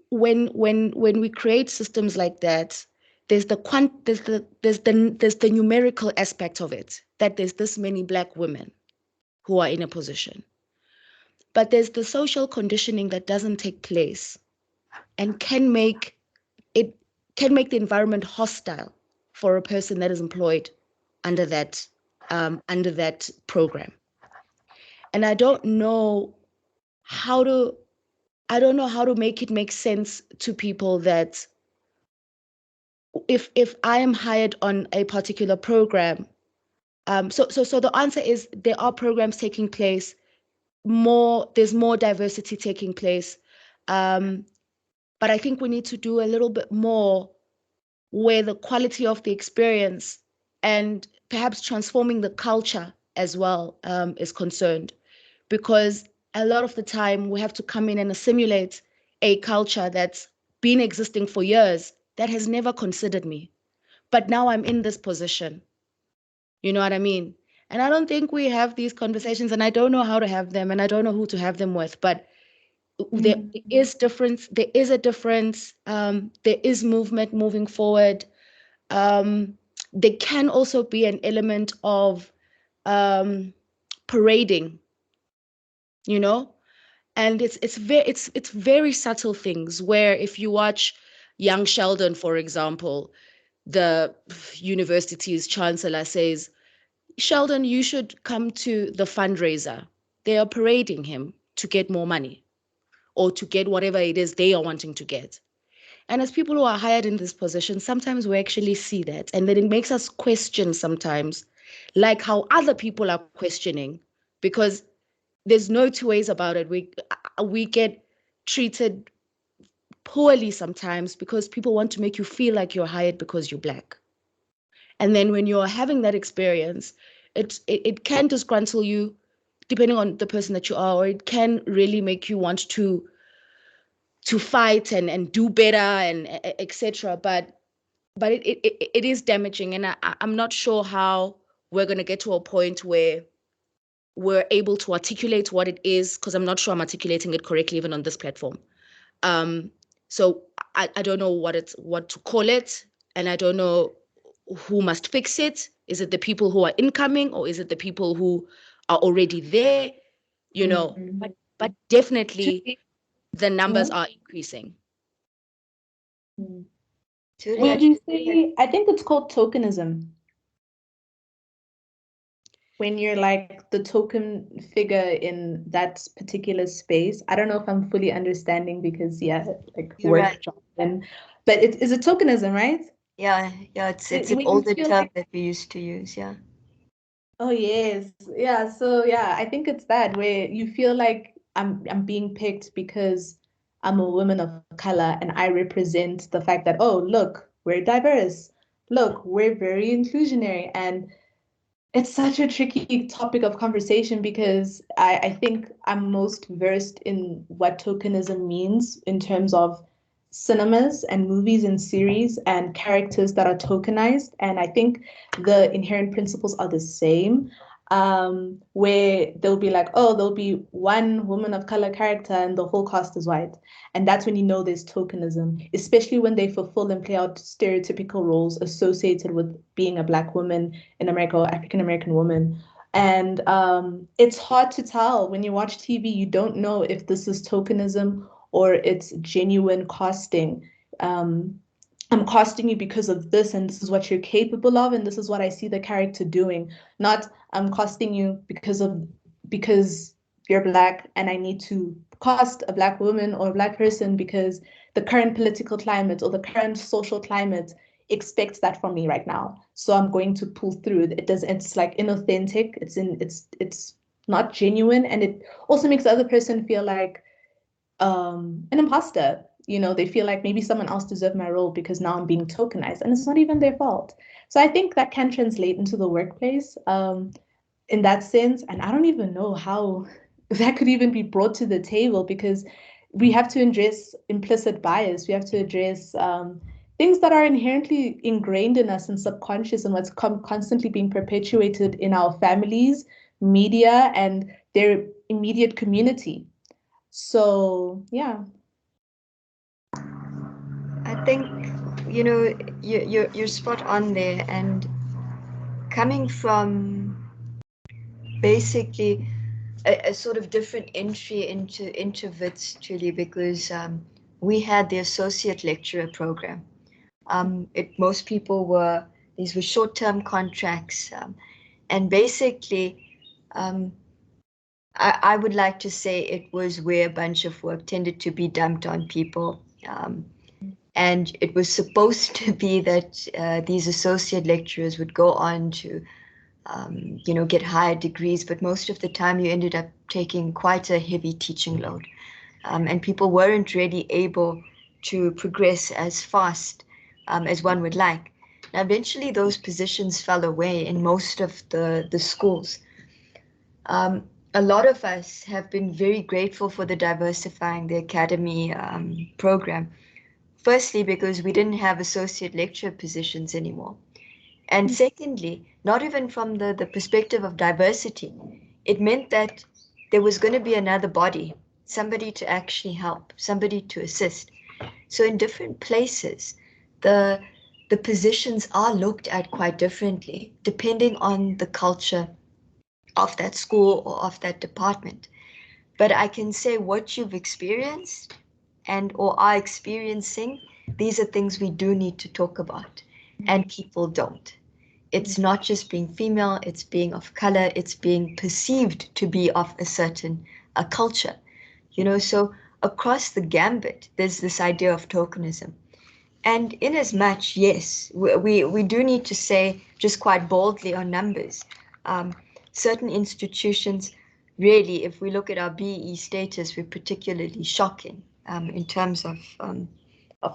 when we create systems like that, there's the numerical aspect of it, that there's this many Black women who are in a position. But there's the social conditioning that doesn't take place and can make the environment hostile for a person that is employed under that program. And I don't know how to make it make sense to people that if I am hired on a particular program, so the answer is there are programs taking place, there's more diversity taking place, but I think we need to do a little bit more where the quality of the experience and perhaps transforming the culture as well is concerned, because a lot of the time we have to come in and assimilate a culture that's been existing for years that has never considered me, but now I'm in this position. You know what I mean? And I don't think we have these conversations, and I don't know how to have them, and I don't know who to have them with, but there is difference. There is a difference. There is movement moving forward. There can also be an element of parading, and it's very subtle things, where if you watch young Sheldon, for example, the university's chancellor says, Sheldon, you should come to the fundraiser. They are parading him to get more money or to get whatever it is they are wanting to get. And as people who are hired in this position, sometimes we actually see that. And then it makes us question sometimes, like how other people are questioning, because there's no two ways about it. We get treated poorly sometimes because people want to make you feel like you're hired because you're Black. And then when you're having that experience, it can disgruntle you, depending on the person that you are, or it can really make you want to fight and do better and etc. But it is damaging, and I'm not sure how we're going to get to a point where we're able to articulate what it is, because I'm not sure I'm articulating it correctly even on this platform. So I don't know what to call it, and I don't know who must fix it. Is it the people who are incoming, or is it the people who are already there? But definitely the numbers are increasing. Would you say, I think it's called tokenism, when you're like the token figure in that particular space? I don't know if I'm fully understanding, because like You're work right. job, but is it tokenism, right? Yeah, it's an older term that we used to use, yeah. Oh yes, yeah. So yeah, I think it's that, where you feel like I'm being picked because I'm a woman of color and I represent the fact that, oh, look, we're diverse. Look, we're very inclusionary. And it's such a tricky topic of conversation, because I think I'm most versed in what tokenism means in terms of cinemas and movies and series and characters that are tokenized. And I think the inherent principles are the same. where they'll be like, oh, there'll be one woman of color character and the whole cast is white. And that's when you know there's tokenism, especially when they fulfill and play out stereotypical roles associated with being a Black woman in America or African American woman. And it's hard to tell when you watch TV. You don't know if this is tokenism or it's genuine casting. I'm casting you because of this, and this is what you're capable of, and this is what I see the character doing. Not I'm casting you because you're Black, and I need to cast a Black woman or a Black person because the current political climate or the current social climate expects that from me right now. So I'm going to pull through. It's like inauthentic. It's not genuine, and it also makes the other person feel like an imposter. They feel like maybe someone else deserved my role because now I'm being tokenized, and it's not even their fault. So I think that can translate into the workplace in that sense. And I don't even know how that could even be brought to the table, because we have to address implicit bias. We have to address things that are inherently ingrained in us and subconscious, and what's constantly being perpetuated in our families, media, and their immediate community. So, yeah. I think, you're spot on there, and coming from basically a sort of different entry into WITS, truly, because we had the associate lecturer program. Most people these were short-term contracts, and basically I would like to say it was where a bunch of work tended to be dumped on people. And it was supposed to be that these associate lecturers would go on to, get higher degrees, but most of the time you ended up taking quite a heavy teaching load. And people weren't really able to progress as fast as one would like. Now, eventually those positions fell away in most of the schools. A lot of us have been very grateful for the Diversifying the Academy program. Firstly, because we didn't have associate lecturer positions anymore. And secondly, not even from the perspective of diversity, it meant that there was going to be another body, somebody to actually help, somebody to assist. So in different places, the positions are looked at quite differently, depending on the culture of that school or of that department. But I can say what you've experienced or are experiencing, these are things we do need to talk about, and people don't. It's not just being female, it's being of color, it's being perceived to be of a certain culture. So across the gambit, there's this idea of tokenism. And in as much, yes, we do need to say just quite boldly on numbers, certain institutions, really, if we look at our BE status, we're particularly shocking in terms of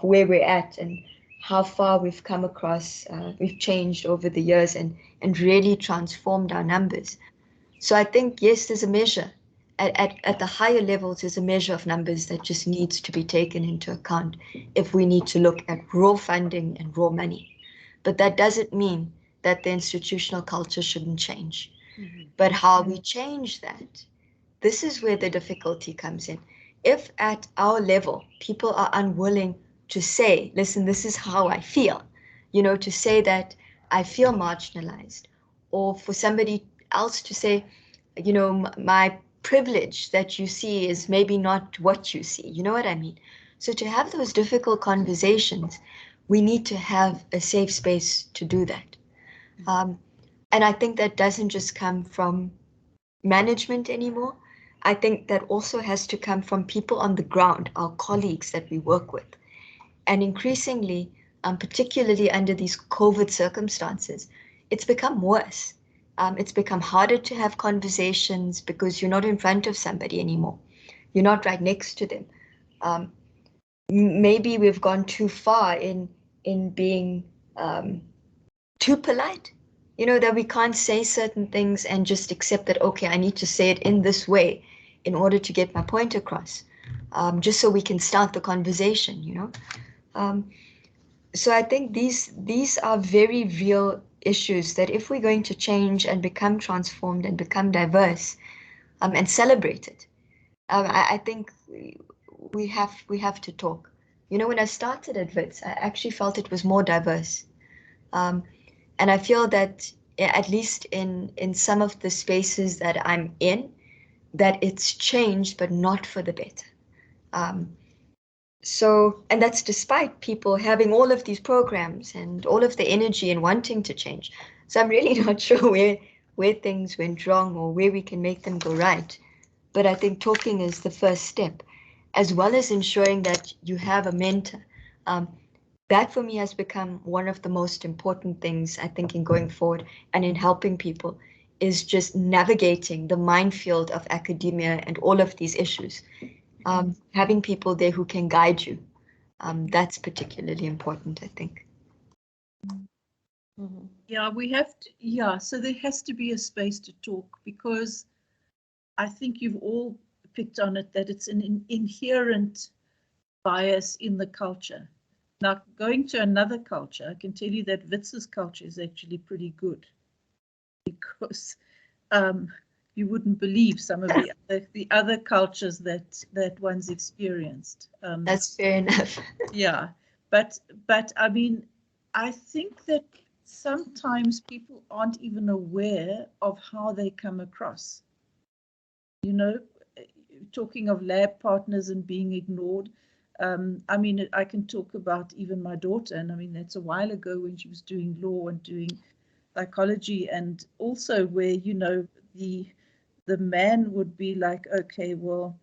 where we're at and how far we've come across, we've changed over the years and really transformed our numbers. So I think, yes, there's a measure. At the higher levels, there's a measure of numbers that just needs to be taken into account if we need to look at raw funding and raw money. But that doesn't mean that the institutional culture shouldn't change. But how we change that, this is where the difficulty comes in. If at our level, people are unwilling to say, listen, this is how I feel, to say that I feel marginalized, or for somebody else to say, my privilege that you see is maybe not what you see, you know what I mean? So to have those difficult conversations, we need to have a safe space to do that. And I think that doesn't just come from management anymore. I think that also has to come from people on the ground, our colleagues that we work with. And increasingly, particularly under these COVID circumstances, it's become worse. It's become harder to have conversations because you're not in front of somebody anymore. You're not right next to them. Maybe we've gone too far in being too polite, that we can't say certain things and just accept that, okay, I need to say it in this way in order to get my point across, just so we can start the conversation, So I think these are very real issues that if we're going to change and become transformed and become diverse, and celebrate it, I think we have to talk. You know, when I started at WITS, I actually felt it was more diverse. And I feel that, at least in some of the spaces that I'm in, that it's changed, but not for the better. And that's despite people having all of these programs and all of the energy and wanting to change. So I'm really not sure where things went wrong or where we can make them go right. But I think talking is the first step, as well as ensuring that you have a mentor. That for me has become one of the most important things, I think, in going forward and in helping people, is just navigating the minefield of academia and all of these issues. Having people there who can guide you, that's particularly important, I think. Yeah, we have to, yeah, so there has to be a space to talk, because I think you've all picked on it, that it's an inherent bias in the culture. Now, going to another culture, I can tell you that WITS's culture is actually pretty good, because you wouldn't believe some of the other cultures that one's experienced. That's fair enough. Yeah, but I mean, I think that sometimes people aren't even aware of how they come across. You know, talking of lab partners and being ignored. I mean, I can talk about even my daughter, and I mean, that's a while ago when she was doing law and doing psychology, and also where, you know, the man would be like, okay, well,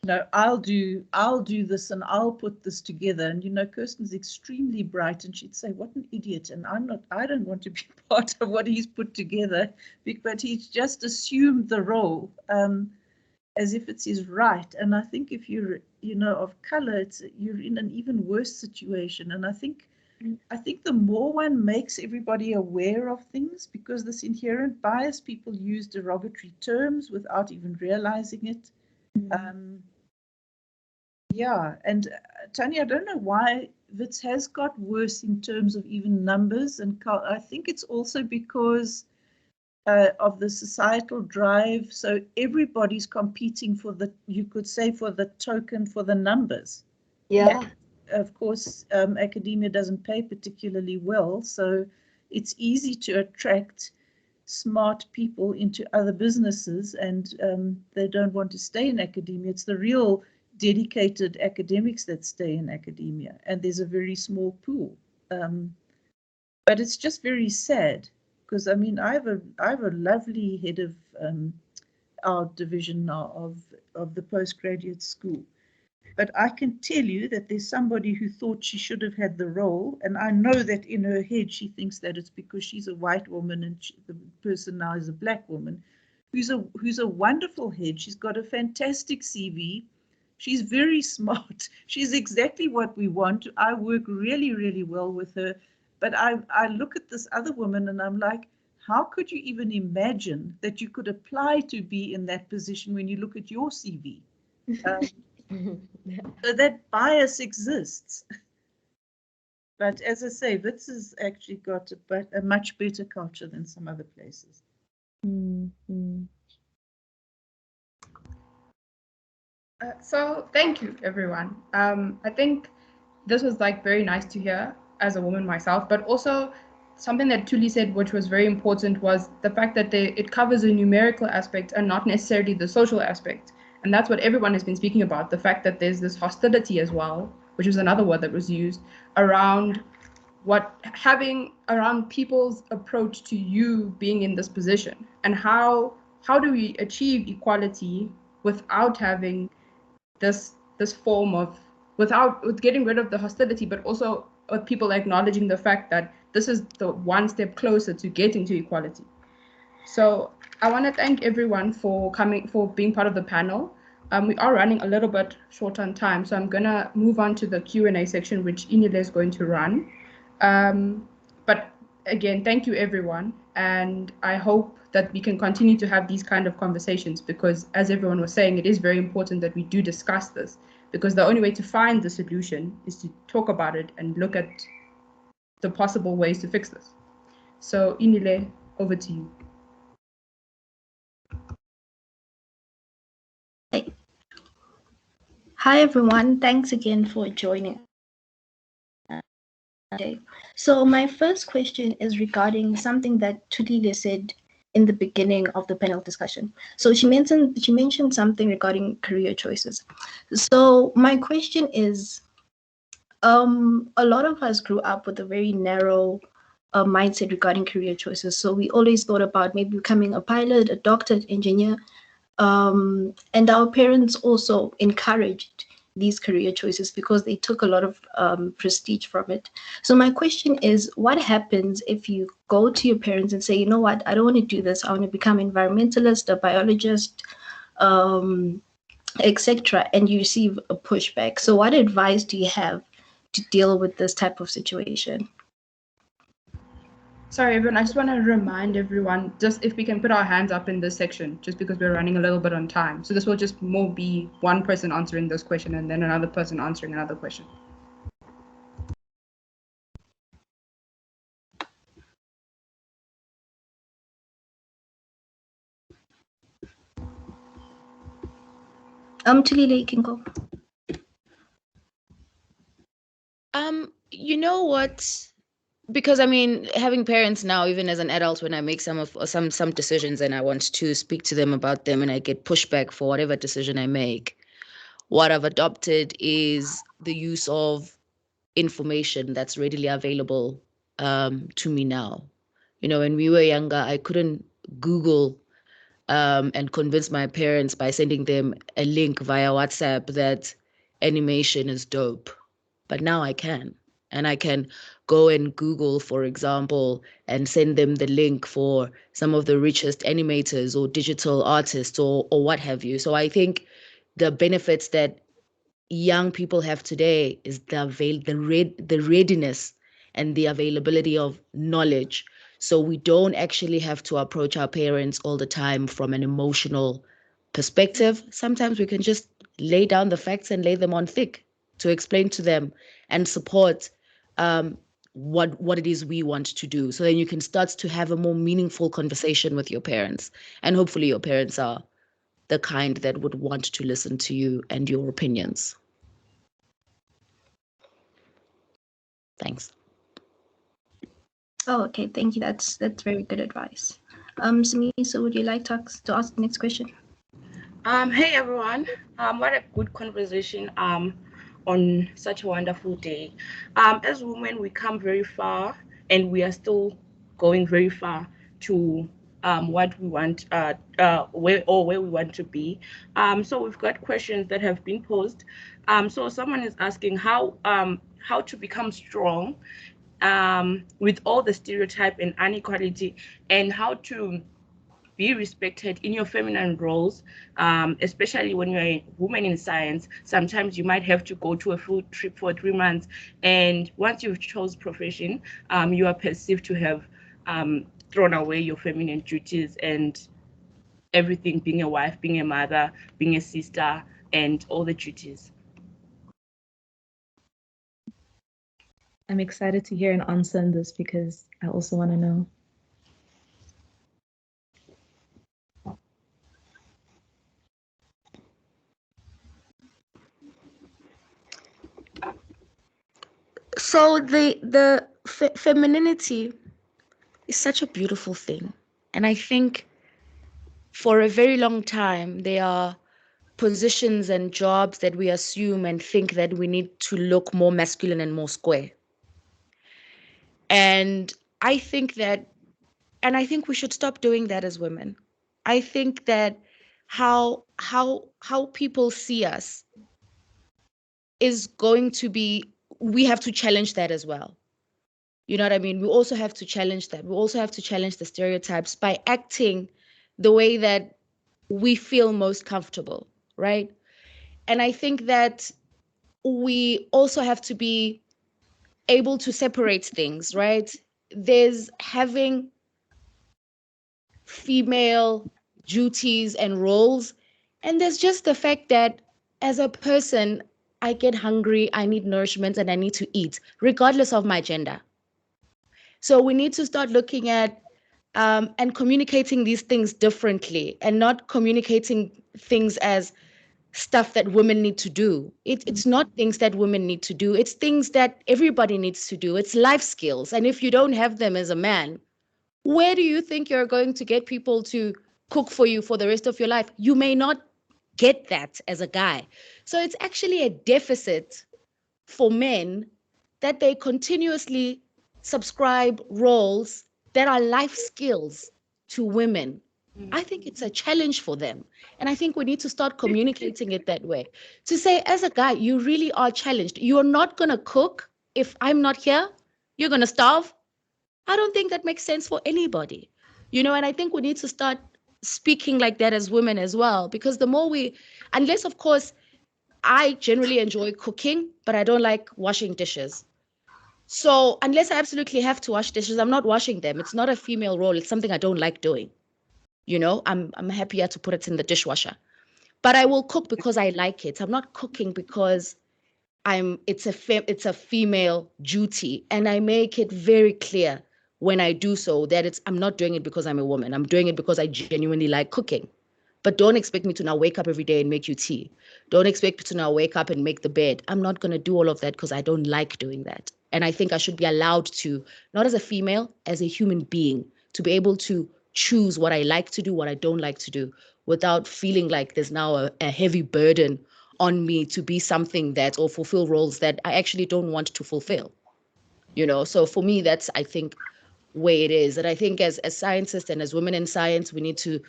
no, I'll do this and I'll put this together. And, you know, Kirsten's extremely bright, and she'd say, what an idiot. And I don't want to be part of what he's put together, but he's just assumed the role as if it's his right. And I think if you're, you know, of color, you're in an even worse situation. And I think the more one makes everybody aware of things, because this inherent bias, people use derogatory terms without even realizing it. Yeah, and Tanya, I don't know why WITS has got worse in terms of even numbers, and I think it's also because of the societal drive. So everybody's competing for you could say, for the token, for the numbers. Yeah. And of course, academia doesn't pay particularly well, so it's easy to attract smart people into other businesses, and they don't want to stay in academia. It's the real dedicated academics that stay in academia, and there's a very small pool. But it's just very sad, because I mean, I have a lovely head of our division now of the postgraduate school. But I can tell you that there's somebody who thought she should have had the role, and I know that in her head she thinks that it's because she's a white woman and the person now is a black woman, who's a wonderful head. She's got a fantastic CV. She's very smart. She's exactly what we want. I work really, really well with her. But I look at this other woman and I'm like, how could you even imagine that you could apply to be in that position when you look at your CV? So that bias exists. But as I say, WITS has actually got a much better culture than some other places. So thank you, everyone. I think this was like very nice to hear as a woman myself, but also something that Thulile said, which was very important, was the fact that it covers a numerical aspect and not necessarily the social aspect. And that's what everyone has been speaking about, the fact that there's this hostility as well, which was another word that was used, around around people's approach to you being in this position, and how do we achieve equality without having this form of, with getting rid of the hostility, but also with people acknowledging the fact that this is the one step closer to getting to equality. So I want to thank everyone for being part of the panel. We are running a little bit short on time, so I'm going to move on to the Q&A section, which Khanyile is going to run. But again, thank you, everyone. And I hope that we can continue to have these kind of conversations, because as everyone was saying, it is very important that we do discuss this, because the only way to find the solution is to talk about it and look at the possible ways to fix this. So Inile, over to you. Hi everyone, thanks again for joining. Okay. So my first question is regarding something that Thulile said in the beginning of the panel discussion. So she mentioned something regarding career choices. So my question is, a lot of us grew up with a very narrow mindset regarding career choices. So we always thought about maybe becoming a pilot, a doctor, an engineer, and our parents also encouraged these career choices because they took a lot of prestige from it. So my question is, what happens if you go to your parents and say, you know what, I don't want to do this. I want to become an environmentalist, a biologist, etc., and you receive a pushback. So what advice do you have to deal with this type of situation? Sorry, everyone, I just want to remind everyone, just if we can put our hands up in this section, just because we're running a little bit on time. So this will just more be one person answering this question and then another person answering another question. Thulile, you can go. You know what? Because I mean, having parents now, even as an adult, when I make some decisions and I want to speak to them about them and I get pushback for whatever decision I make, what I've adopted is the use of information that's readily available to me now. You know, when we were younger, I couldn't Google and convince my parents by sending them a link via WhatsApp that animation is dope. But now I can. And I can go and Google, for example, and send them the link for some of the richest animators or digital artists or what have you. So I think the benefits that young people have today is the readiness and the availability of knowledge. So we don't actually have to approach our parents all the time from an emotional perspective. Sometimes we can just lay down the facts and lay them on thick to explain to them and support what it is we want to do. So then you can start to have a more meaningful conversation with your parents. And hopefully your parents are the kind that would want to listen to you and your opinions. Thanks. Oh, okay. Thank you. That's very good advice. Samisa, would you like to ask the next question? Hey everyone. What a good conversation on such a wonderful day. As women, we come very far and we are still going very far to what we want where we want to be. So we've got questions that have been posed. So someone is asking how to become strong with all the stereotype and inequality, and how to be respected in your feminine roles, especially when you're a woman in science. Sometimes you might have to go to a field trip for 3 months, and once you've chose profession, you are perceived to have thrown away your feminine duties and everything, being a wife, being a mother, being a sister, and all the duties. I'm excited to hear an answer on this because I also want to know. So the femininity is such a beautiful thing, and I think for a very long time there are positions and jobs that we assume and think that we need to look more masculine and more square. And I think we should stop doing that as women. I think that how people see us is going to be, we have to challenge that as well. You know what I mean? We also have to challenge that. We also have to challenge the stereotypes by acting the way that we feel most comfortable, right? And I think that we also have to be able to separate things, right? There's having female duties and roles, and there's just the fact that as a person, I get hungry, I need nourishment, and I need to eat, regardless of my gender. So we need to start looking at and communicating these things differently, and not communicating things as stuff that women need to do. It's not things that women need to do. It's things that everybody needs to do. It's life skills. And if you don't have them as a man, where do you think you're going to get people to cook for you for the rest of your life? You may not get that as a guy. So it's actually a deficit for men that they continuously subscribe roles that are life skills to women. I think it's a challenge for them. And I think we need to start communicating it that way. To say, as a guy, you really are challenged. You're not going to cook if I'm not here. You're going to starve. I don't think that makes sense for anybody. And I think we need to start speaking like that as women as well, because the more unless of course, I generally enjoy cooking, but I don't like washing dishes. So unless I absolutely have to wash dishes, I'm not washing them. It's not a female role. It's something I don't like doing. I'm happier to put it in the dishwasher. But I will cook because I like it. I'm not cooking because it's a female duty. And I make it very clear when I do so that I'm not doing it because I'm a woman. I'm doing it because I genuinely like cooking. But don't expect me to now wake up every day and make you tea. Don't expect me to now wake up and make the bed. I'm not going to do all of that because I don't like doing that. And I think I should be allowed to, not as a female, as a human being, to be able to choose what I like to do, what I don't like to do, without feeling like there's now a heavy burden on me to be something that, or fulfill roles that I actually don't want to fulfill. So for me, that's, I think, where it is. And I think as scientists and as women in science, we need to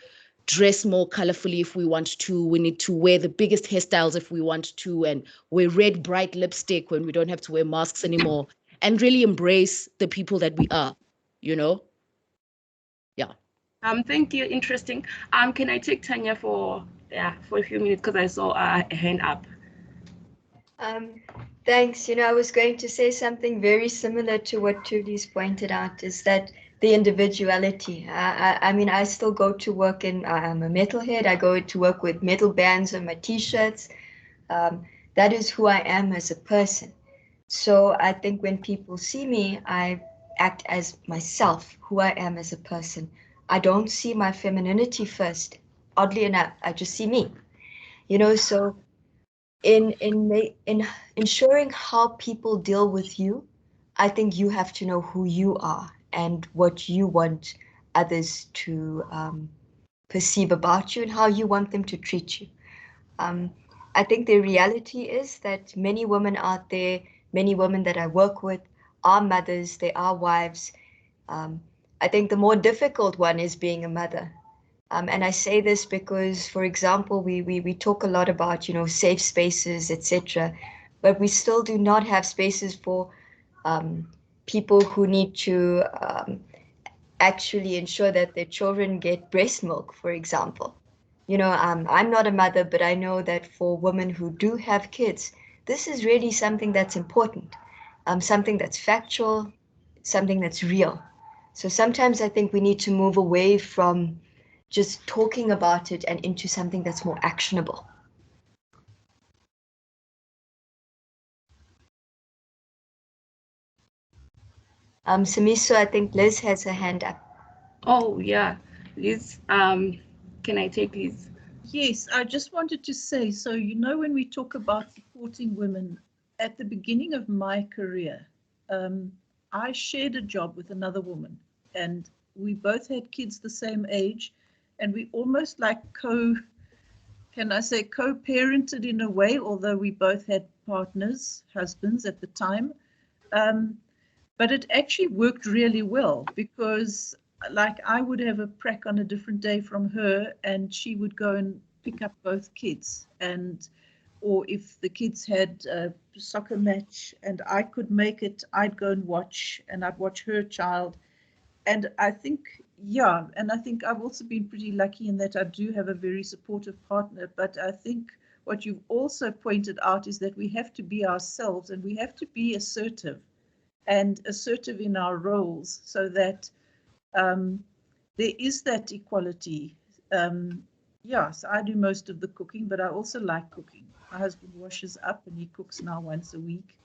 dress more colorfully if we want to. We need to wear the biggest hairstyles if we want to, and wear red, bright lipstick when we don't have to wear masks anymore, and really embrace the people that we are, Yeah. Thank you. Interesting. Can I take Tanya for a few minutes, because I saw a hand up. Thanks. I was going to say something very similar to what Thulile's pointed out, is that the individuality. I mean, I still go to work I'm a metalhead. I go to work with metal bands on my t-shirts. That is who I am as a person. So I think when people see me, I act as myself, who I am as a person. I don't see my femininity first. Oddly enough, I just see me. So in ensuring how people deal with you, I think you have to know who you are and what you want others to perceive about you and how you want them to treat you. I think the reality is that many women out there, many women that I work with, are mothers, they are wives. I think the more difficult one is being a mother. And I say this because, for example, we talk a lot about, safe spaces, etc., but we still do not have spaces for people who need to actually ensure that their children get breast milk, for example. I'm not a mother, but I know that for women who do have kids, this is really something that's important, something that's factual, something that's real. So sometimes I think we need to move away from just talking about it and into something that's more actionable. Samiso, I think Liz has her hand up. Oh, yeah. Liz, can I take Liz? Yes, I just wanted to say, so when we talk about supporting women, at the beginning of my career, I shared a job with another woman, and we both had kids the same age, and we almost like co-parented in a way, although we both had partners, husbands at the time. But it actually worked really well, because I would have a prac on a different day from her, and she would go and pick up both kids. Or if the kids had a soccer match and I could make it, I'd go and watch, and I'd watch her child. And I think, and I think I've also been pretty lucky in that I do have a very supportive partner. But I think what you've also pointed out is that we have to be ourselves, and we have to be assertive in our roles, so that there is that equality. So I do most of the cooking, but I also like cooking. My husband washes up and he cooks now once a week.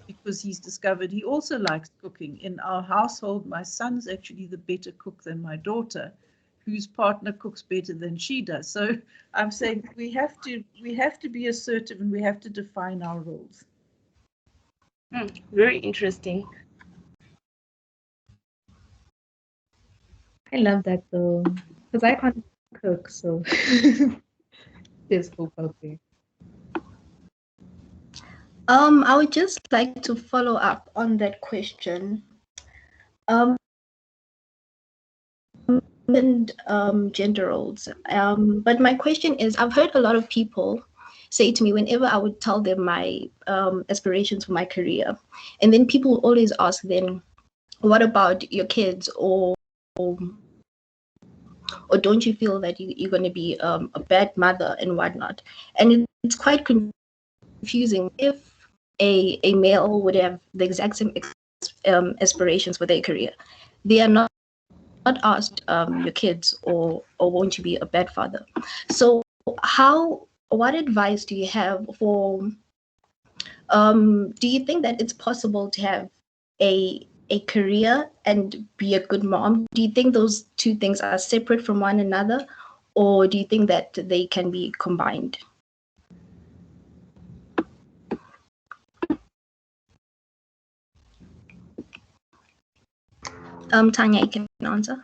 because he's discovered he also likes cooking. In our household, my son's actually the better cook than my daughter, whose partner cooks better than she does. So I'm saying we have to be assertive, and we have to define our roles. Very interesting. I love that though, because I can't cook, so there's hope out there. I would just like to follow up on that question. And gender roles. But my question is, I've heard a lot of people say to me whenever I would tell them my aspirations for my career, and then people always ask them, what about your kids, or don't you feel that you're going to be a bad mother and whatnot? And it's quite confusing. If a male would have the exact same aspirations for their career, they are not asked your kids, or won't you be a bad father? So what advice do you have for do you think that it's possible to have a career and be a good mom? Do you think those two things are separate from one another, or do you think that they can be combined? Tanya, you can answer.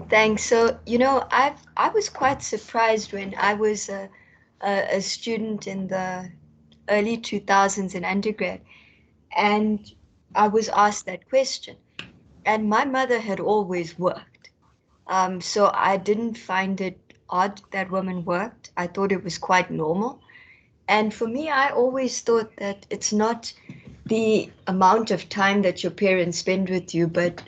Thanks. So, I was quite surprised when I was a student in the early 2000s in undergrad, and I was asked that question. And my mother had always worked. So I didn't find it odd that women worked. I thought it was quite normal. And for me, I always thought that it's not the amount of time that your parents spend with you, but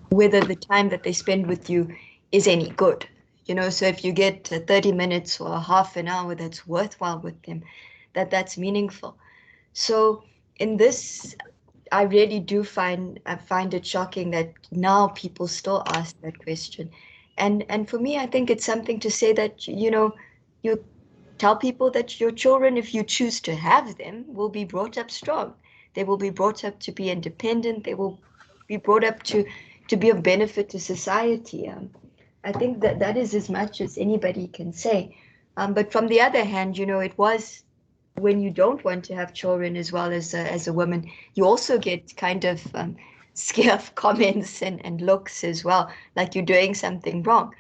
whether the time that they spend with you is any good. So if you get 30 minutes or half an hour that's worthwhile with them, that's meaningful. So in this, I really do find it shocking that now people still ask that question. And for me, I think it's something to say that, you tell people that your children, if you choose to have them, will be brought up strong. They will be brought up to be independent. They will be brought up to be of benefit to society. I think that is as much as anybody can say. But from the other hand, it was when you don't want to have children as well as a woman, you also get kind of scared comments and looks as well, like you're doing something wrong.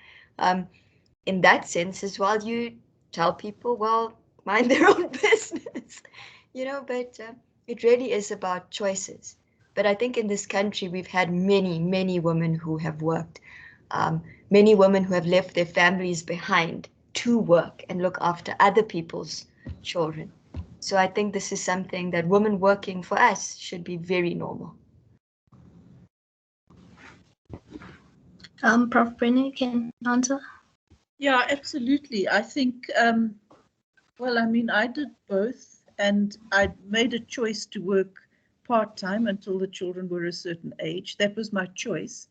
In that sense as well, you tell people, well, mind their own business, but it really is about choices. But I think in this country, we've had many, many women who have worked, many women who have left their families behind to work and look after other people's children. So I think this is something that women working for us should be very normal. Prof. Brenner, you can answer. Yeah, absolutely. I think, well, I mean, I did both, and I made a choice to work part-time until the children were a certain age. That was my choice.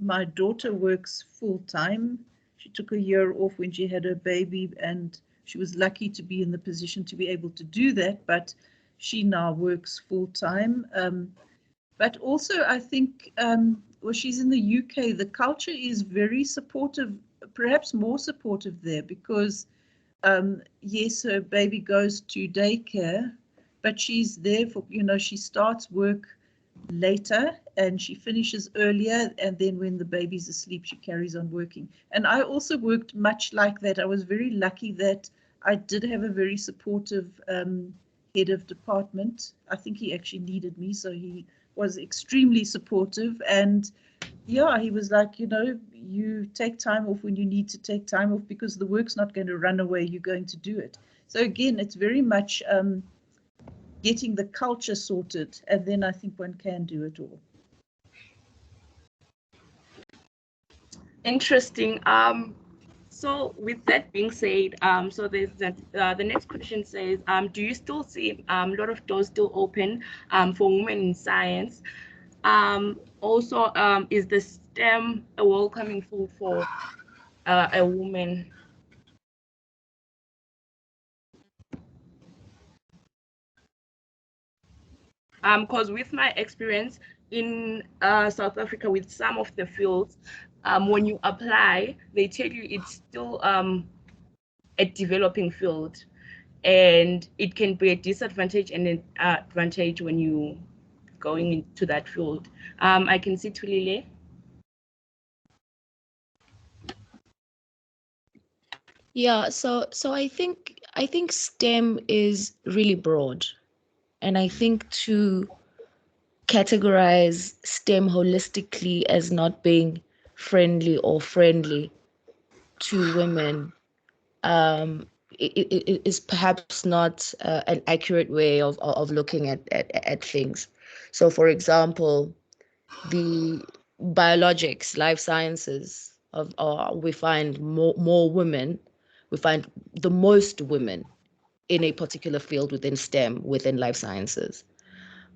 My daughter works full-time. She took a year off when she had her baby, and she was lucky to be in the position to be able to do that, but she now works full-time. But also, I think, well, she's in the UK, the culture is very supportive, perhaps more supportive there, because yes, her baby goes to daycare, but she's there for, she starts work later and she finishes earlier, and then when the baby's asleep, she carries on working. And I also worked much like that. I was very lucky that I did have a very supportive head of department. I think he actually needed me, so he was extremely supportive. And yeah, he was like, you take time off when you need to take time off, because the work's not going to run away, you're going to do it. So again, it's very much getting the culture sorted, and then I think one can do it all. Interesting. So with that being said, so there's that, the next question says, do you still see a lot of doors still open for women in science? Also, is the STEM a welcoming field for a woman? Because with my experience in South Africa with some of the fields, when you apply, they tell you it's still a developing field, and it can be a disadvantage and an advantage when you going into that field. I can see Thulile. Yeah, so I think STEM is really broad, and I think to categorize STEM holistically as not being friendly to women is perhaps not an accurate way of looking at things. So, for example, the biologics, life sciences we find more women, we find the most women in a particular field within STEM, within life sciences.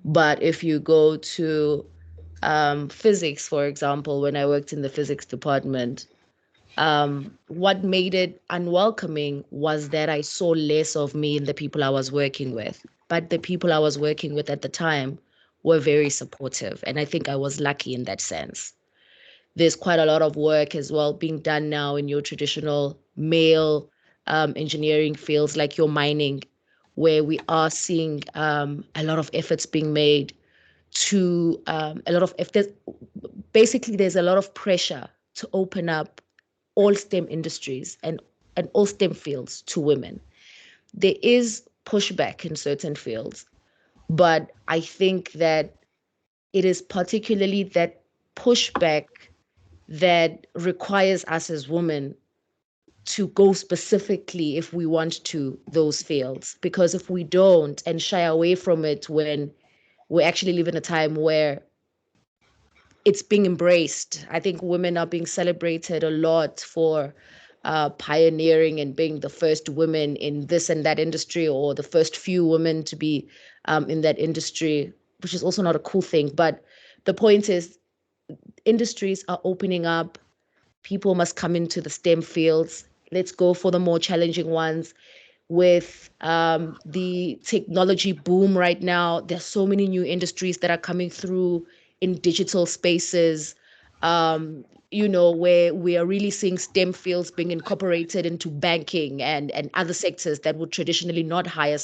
But if you go to physics, for example, when I worked in the physics department, what made it unwelcoming was that I saw less of me in the people I was working with. But the people I was working with at the time were very supportive. And I think I was lucky in that sense. There's quite a lot of work as well being done now in your traditional male engineering fields like your mining, where we are seeing a lot of efforts being made to a lot of if there's basically there's a lot of pressure to open up all STEM industries and all STEM fields to women. There is pushback in certain fields, but I think that it is particularly that pushback that requires us as women to go specifically, if we want to, those fields. Because if we don't and shy away from it when we actually live in a time where it's being embraced. I think women are being celebrated a lot for pioneering and being the first women in this and that industry, or the first few women to be in that industry, which is also not a cool thing. But the point is, industries are opening up. People must come into the STEM fields. Let's go for the more challenging ones. With the technology boom right now, there's so many new industries that are coming through in digital spaces, where we are really seeing STEM fields being incorporated into banking and other sectors that would traditionally not hire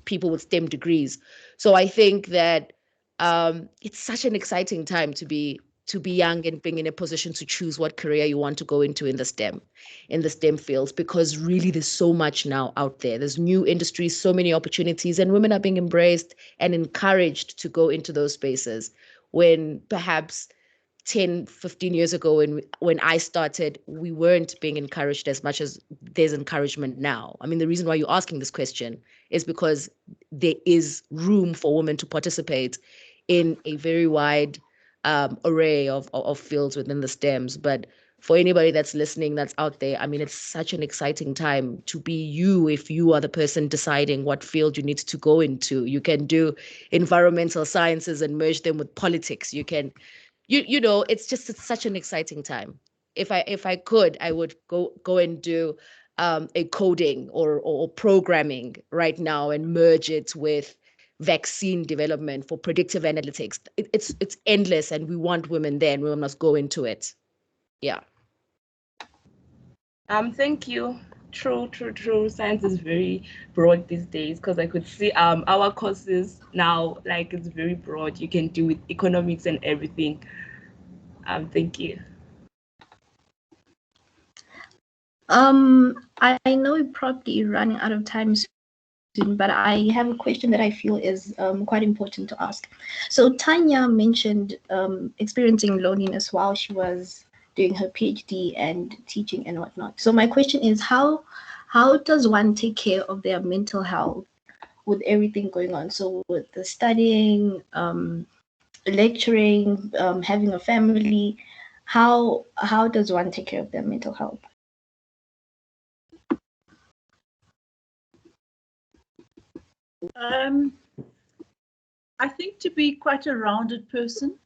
people with STEM degrees. So I think that it's such an exciting time to be young and being in a position to choose what career you want to go into in the STEM fields, because really there's so much now out there. There's new industries, so many opportunities, and women are being embraced and encouraged to go into those spaces, when perhaps 10, 15 years ago when I started, we weren't being encouraged as much as there's encouragement now. I mean, the reason why you're asking this question is because there is room for women to participate in a very wide array of fields within the STEMs. But for anybody that's listening, that's out there, I mean, it's such an exciting time to be you if you are the person deciding what field you need to go into. You can do environmental sciences and merge them with politics. You can, it's such an exciting time. If I could, I would go and do a coding or programming right now and merge it with vaccine development for predictive analytics. It's endless, and we want women there, and we must go into it. Yeah. Thank you. True. Science is very broad these days, because I could see our courses now, like, it's very broad. You can do with economics and everything. Thank you. I know we're probably running out of time soon, but I have a question that I feel is quite important to ask. So Tanya mentioned experiencing loneliness while she was doing her PhD and teaching and whatnot. So my question is, how does one take care of their mental health with everything going on? So with the studying, lecturing, having a family, how does one take care of their mental health? I think to be quite a rounded person,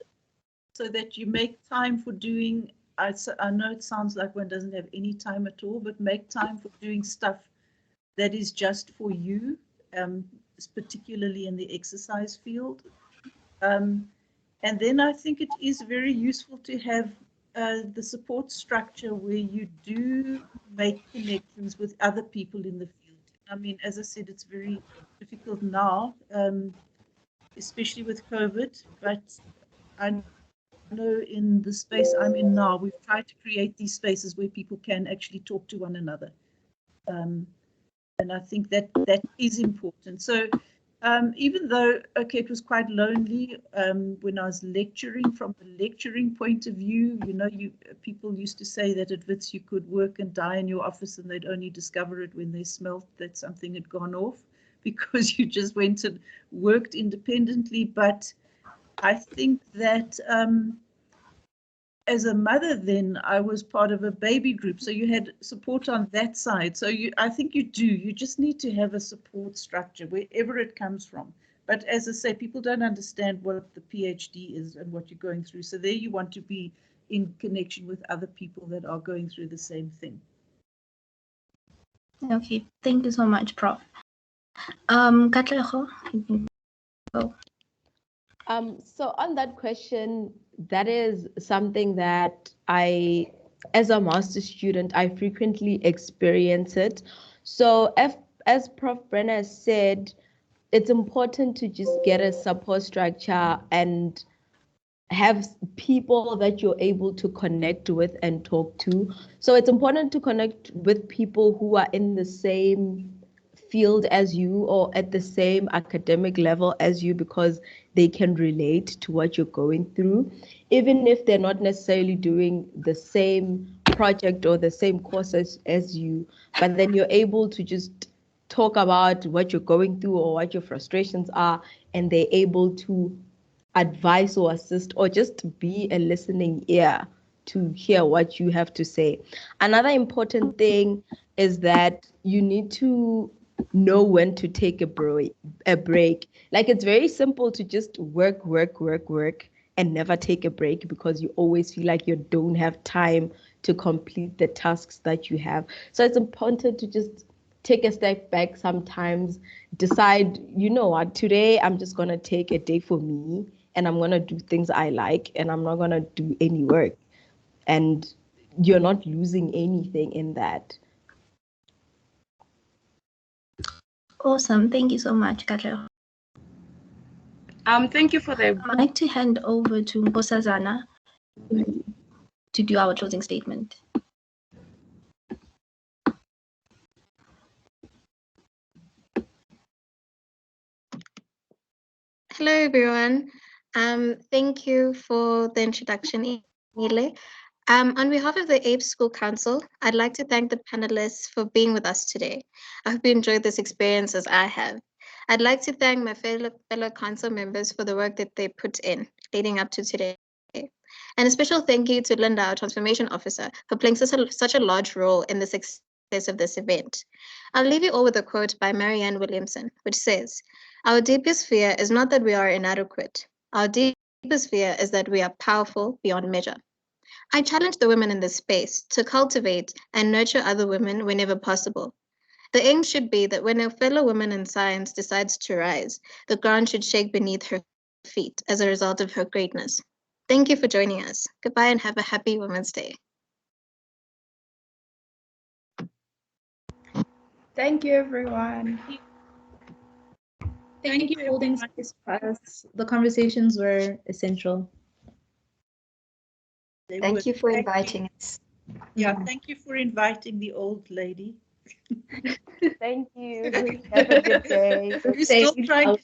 so that you make time for doing, I know it sounds like one doesn't have any time at all, but make time for doing stuff that is just for you. particularly in the exercise field. And then I think it is very useful to have the support structure where you do make connections with other people in the field. I mean, as I said, it's very difficult now, especially with COVID, but I know in the space I'm in now, we've tried to create these spaces where people can actually talk to one another. And I think that is important. So even though, okay, it was quite lonely when I was lecturing, from a lecturing point of view, you know, people used to say that at Wits you could work and die in your office and they'd only discover it when they smelt that something had gone off, because you just went and worked independently. But I think that as a mother then, I was part of a baby group, so you had support on that side. So I think you just need to have a support structure wherever it comes from. But as I say, people don't understand what the PhD is and what you're going through. So there you want to be in connection with other people that are going through the same thing. Okay, thank you so much, Prof. Katlego, you can go. So on that question, that is something that I, as a master's student, I frequently experience it. So as Prof. Brenner said, it's important to just get a support structure and have people that you're able to connect with and talk to. So it's important to connect with people who are in the same field as you or at the same academic level as you, because they can relate to what you're going through, even if they're not necessarily doing the same project or the same courses as you, but then you're able to just talk about what you're going through or what your frustrations are, and they're able to advise or assist or just be a listening ear to hear what you have to say. Another important thing is that you need to know when to take a break. Like, it's very simple to just work and never take a break, because you always feel like you don't have time to complete the tasks that you have. So it's important to just take a step back sometimes, decide, you know what, today I'm just going to take a day for me and I'm going to do things I like and I'm not going to do any work. And you're not losing anything in that. Awesome, thank you so much, Katlego. Thank you for the. I'd like to hand over to Nkosazana to do our closing statement. Hello, everyone. Thank you for the introduction, Khanyile. On behalf of the APE School Council, I'd like to thank the panelists for being with us today. I hope you enjoyed this experience as I have. I'd like to thank my fellow council members for the work that they put in leading up to today. And a special thank you to Linda, our transformation officer, for playing such a large role in the success of this event. I'll leave you all with a quote by Marianne Williamson, which says, "Our deepest fear is not that we are inadequate. Our deepest fear is that we are powerful beyond measure." I challenge the women in this space to cultivate and nurture other women whenever possible. The aim should be that when a fellow woman in science decides to rise, the ground should shake beneath her feet as a result of her greatness. Thank you for joining us. Goodbye and have a happy Women's Day. Thank you, everyone. Thank you for holding space for us. The conversations were essential. Thank you for inviting us. Yeah, thank you for inviting the old lady. Thank you. Have a good day. We're still trying